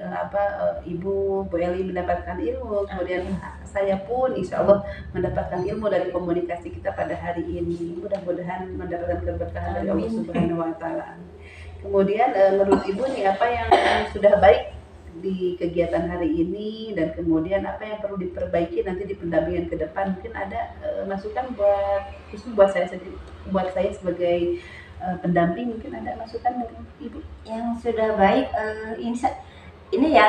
Ibu Bu Eli mendapatkan ilmu, kemudian saya pun insya Allah mendapatkan ilmu dari komunikasi kita pada hari ini. Mudah-mudahan mendapatkan keberkahan dari Allah Subhanahu Wa Taala. Kemudian menurut Ibu nih, apa yang sudah baik di kegiatan hari ini, dan kemudian apa yang perlu diperbaiki nanti di pendampingan ke depan? Mungkin ada masukan buat saya sebagai pendamping, mungkin ada masukan dari Ibu yang sudah baik. Ini ya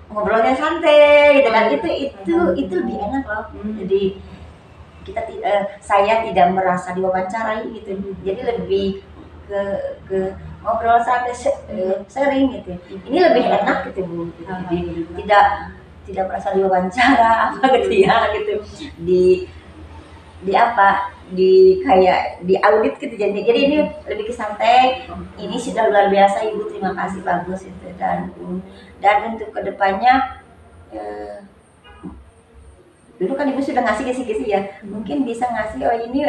ngobrolnya santai gitu kan, itu lebih enak loh. Jadi saya tidak merasa diwawancarai gitu, jadi lebih ke ngobrol santai, sharing gitu. Ini lebih enak gitu Bu. Jadi tidak merasa diwawancara apa gitu ya gitu. Kayak di audit gitu. Jadi ini lebih ke santai. Ini sudah luar biasa Ibu, terima kasih, bagus itu. Dan untuk kedepannya dulu kan Ibu sudah ngasih kisi-kisi ya, mungkin bisa ngasih ini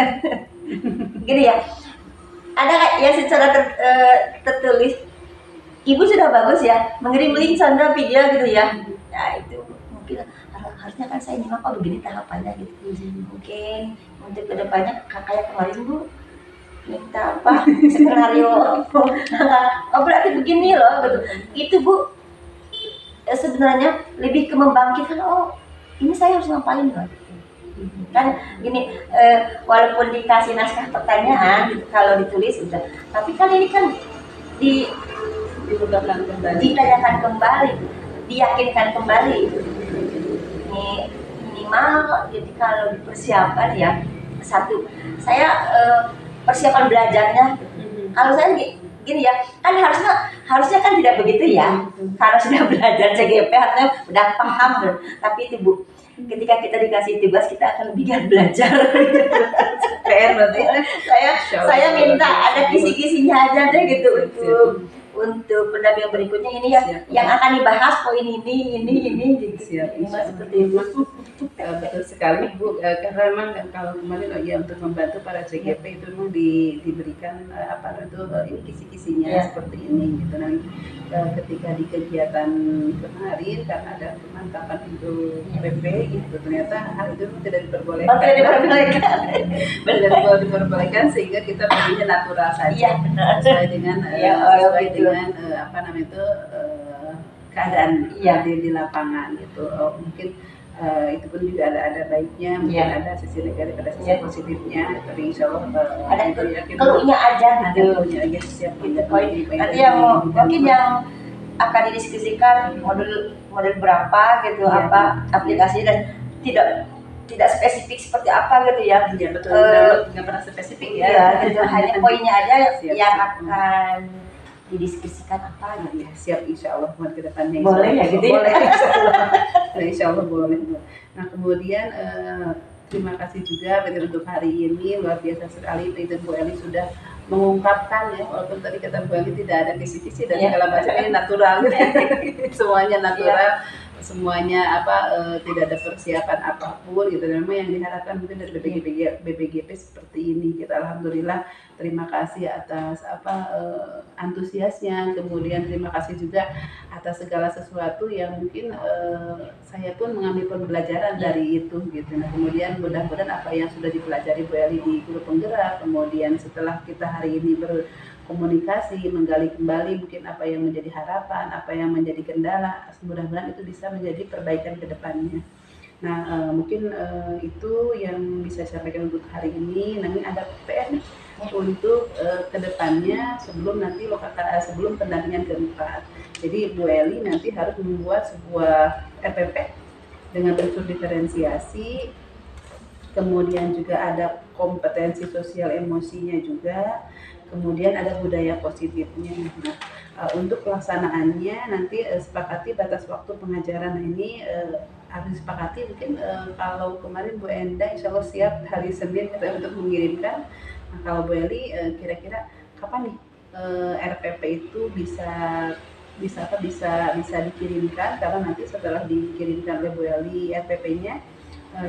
gini ya, ada yang secara tertulis. Ibu sudah bagus ya mengirim link Sandra video gitu ya. Nah itu mungkin harusnya kan saya nyimak, oh begini tahapannya gitu. Mungkin untuk kedepannya kayak kemarin Bu minta apa skenario oh berarti begini loh gitu. Itu Bu sebenarnya lebih ke membangkitkan, oh ini saya harus ngapain loh. Kan gini, walaupun dikasih naskah pertanyaan gitu, kalau ditulis udah, tapi kan ini kan ditanyakan kembali, diyakinkan kembali. Ini minimal, jadi kalau dipersiapkan ya, satu, saya persiapan belajarnya. Kalau saya gini ya, kan harusnya kan tidak begitu ya. Kalau sudah belajar CGP harusnya udah paham, tapi itu Bu, ketika kita dikasih tugas kita akan lebih giat belajar. PR berarti. Saya minta ada kisi-kisinya aja deh gitu untuk pendampingan berikutnya ini ya, yang akan dibahas poin ini gitu. Seperti itu. Betul sekali Bu, karena memang kalau kemarin ya untuk membantu para CGP itu memang diberikan ini kisi-kisinya seperti ini gitu. Nah, ketika di kegiatan kemarin karena ada pemantapan untuk PP gitu, ternyata hal itu tidak diperbolehkan. Tidak diperbolehkan sehingga kita berinya natural saja, sesuai dengan keadaan di lapangan gitu. Mungkin itu pun juga ada baiknya, mungkin ada sisi negatif, ada sisi positifnya, tapi insya Allah ada keluarnya aja gitu. Siap gitu. Nanti yang mungkin yang akan didiskusikan modul berapa gitu, apa aplikasi, dan tidak spesifik seperti apa gitu ya. Iya betul, nggak pernah spesifik ya. Iya gitu, hanya poinnya aja yang akan didiskusikan apa gitu. Siap, insya Allah buat kedepannya. Boleh ya gitu ya? Boleh, insya Allah boleh. Nah kemudian terima kasih juga untuk hari ini, luar biasa sekali Bu Eli sudah mengungkapkan ya, walaupun tadi kata Bu Eli tidak ada kisi-kisi dan segala macam, ini natural gitu. Semuanya natural, semuanya tidak ada persiapan apapun gitu. Memang yang diharapkan mungkin dari BPGP seperti ini. Kita alhamdulillah terima kasih atas antusiasnya, kemudian terima kasih juga atas segala sesuatu yang mungkin saya pun mengambil pembelajaran dari itu gitu. Nah, kemudian mudah-mudahan apa yang sudah dipelajari Bu Eli di grup penggerak, kemudian setelah kita hari ini berkomunikasi, menggali kembali mungkin apa yang menjadi harapan, apa yang menjadi kendala, mudah-mudahan itu bisa menjadi perbaikan ke depannya. Nah, mungkin itu yang bisa saya sampaikan untuk hari ini. Namun ada PR nih untuk kedepannya sebelum pendampingan keempat. Jadi Bu Eli nanti harus membuat sebuah RPP dengan unsur diferensiasi, kemudian juga ada kompetensi sosial emosinya juga, kemudian ada budaya positifnya. Nah, untuk pelaksanaannya nanti sepakati batas waktu pengajaran ini harus disepakati. Mungkin kalau kemarin Bu Enda insya Allah siap hari Senin untuk mengirimkan. Nah, kalau Bu Eli kira-kira kapan nih RPP itu bisa dikirimkan, karena nanti setelah dikirimkan oleh Bu Eli RPP-nya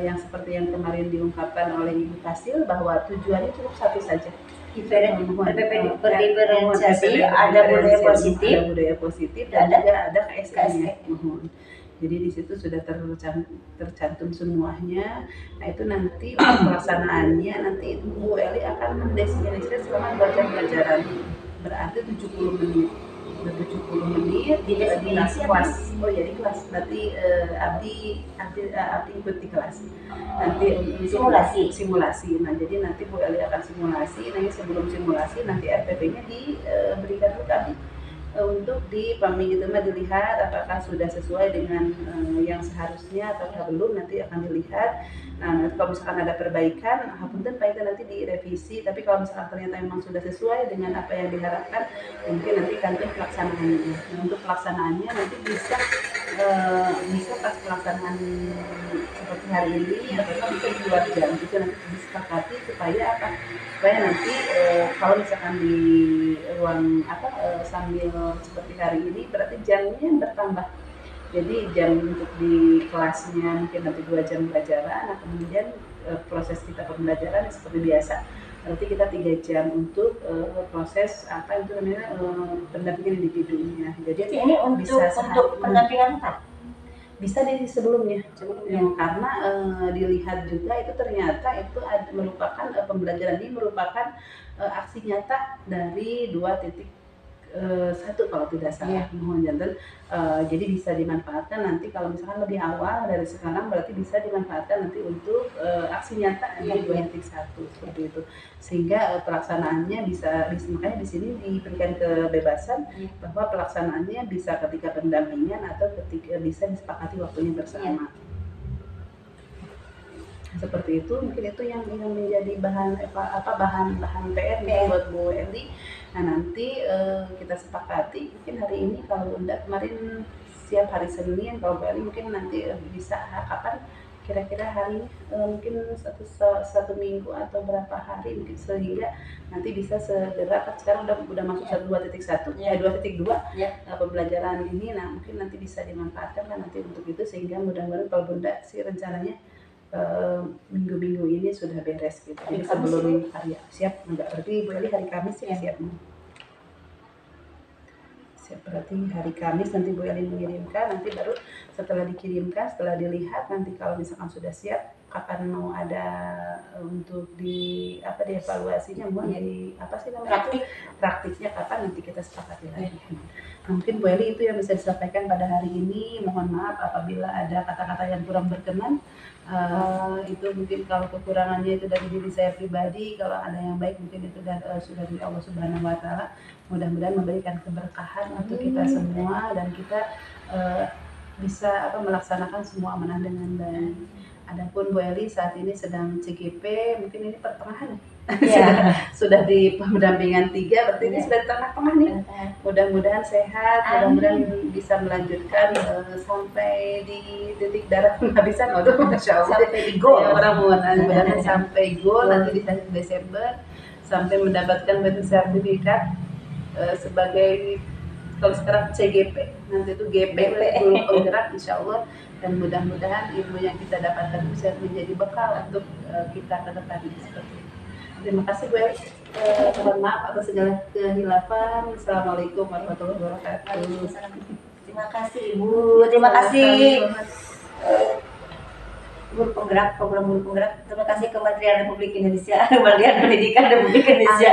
yang seperti yang kemarin diungkapkan oleh Ibu Kasil bahwa tujuannya cukup satu saja. RPP diferensiasi, ada budaya positif dan juga ada KSK-nya. Jadi di situ sudah tercantum semuanya. Nah, itu nanti untuk pelaksanaannya nanti Bu Eli akan mendefinisikan selama 2 jam pelajaran. Berarti 70 menit. 70 menit di kelas. Oh ya, di kelas. Berarti Abdi ikut di kelas. Nanti simulasi. Nah, jadi nanti Bu Eli akan simulasi. Nah, sebelum simulasi nanti RPP-nya diberikan ke Abdi untuk di PAMI gitu, dilihat apakah sudah sesuai dengan yang seharusnya atau belum, nanti akan dilihat. Nah, nanti kalau misalkan ada perbaikan, punten Pak itu nanti direvisi. Tapi kalau misalkan ternyata memang sudah sesuai dengan apa yang diharapkan, mungkin nanti kantor pelaksanaannya. Nah, untuk pelaksanaannya nanti bisa pas pelaksanaan seperti hari ini atau bisa di luar jam, itu nanti disepakati supaya nanti kalau misalkan di ruang sambil seperti hari ini berarti jamnya bertambah. Jadi jam untuk di kelasnya mungkin nanti 2 jam pelajaran, nah kemudian proses kita pembelajaran seperti biasa. Berarti kita 3 jam untuk proses pendampingan individunya. Jadi ini untuk pendampingan apa? Bisa di sebelumnya karena dilihat juga itu ternyata itu merupakan pembelajaran ini merupakan aksi nyata dari 2.1 kalau tidak salah, mohon jantan. Jadi bisa dimanfaatkan nanti kalau misalkan lebih awal dari sekarang, berarti bisa dimanfaatkan nanti untuk aksi nyata di 2.1 seperti itu, sehingga pelaksanaannya bisa makanya di sini diberikan kebebasan bahwa pelaksanaannya bisa ketika pendampingan atau ketika bisa disepakati waktunya bersama. Seperti itu, mungkin itu yang menjadi bahan PR buat Bu Eli. Nah, nanti kita sepakati mungkin hari ini, kalau Bunda kemarin siap hari Senin, kalau Bu Eli mungkin nanti bisa kapan kira-kira hari mungkin satu minggu atau berapa hari mungkin, sehingga nanti bisa segera, sekarang udah masuk 2.1 2.2 pembelajaran ini. Nah, mungkin nanti bisa dimanfaatkan kan nanti untuk itu, sehingga mudah-mudahan kalau Bunda sih rencananya minggu-minggu ini sudah beres gitu. Jadi sebelum hari siap enggak, berarti Bu Eli hari Kamis ya siap. Berarti hari Kamis nanti Bu Eli mengirimkan, nanti baru setelah dikirimkan, setelah dilihat nanti kalau misalkan sudah siap, kapan mau ada untuk dievaluasinya, mau di praktiknya kapan, nanti kita sepakati lagi. Nah, mungkin Bu Eli itu yang bisa disampaikan pada hari ini. Mohon maaf apabila ada kata-kata yang kurang berkenan. Itu mungkin kalau kekurangannya itu dari diri saya pribadi, kalau ada yang baik mungkin itu sudah dari Allah Subhanahu wa Ta'ala. Mudah-mudahan memberikan keberkahan untuk kita semua dan kita bisa melaksanakan semua amanah dengan baik. Adapun Bu Eli saat ini sedang CGP, mungkin ini pertengahan sudah di pendampingan 3, berarti ini sudah di tengah-tengah nih. Mudah-mudahan sehat, mudah-mudahan bisa melanjutkan sampai di titik darah penghabisan. Masya Allah, sampai di goal. Mudah-mudahan sampai goal nanti di Desember, sampai mendapatkan batu sertifikat sebagai kalau sekarang CGP, nanti itu GP guru penggerak insya Allah, dan mudah-mudahan ilmu yang kita dapatkan bisa menjadi bekal untuk kita ke depan seperti itu. Terima kasih Bu. Mohon maaf atas segala kehilafan. Assalamualaikum warahmatullahi wabarakatuh. Terima kasih Ibu, terima kasih guru penggerak, program guru penggerak. Terima kasih Kementerian Republik Indonesia, Kementerian Pendidikan Republik Indonesia.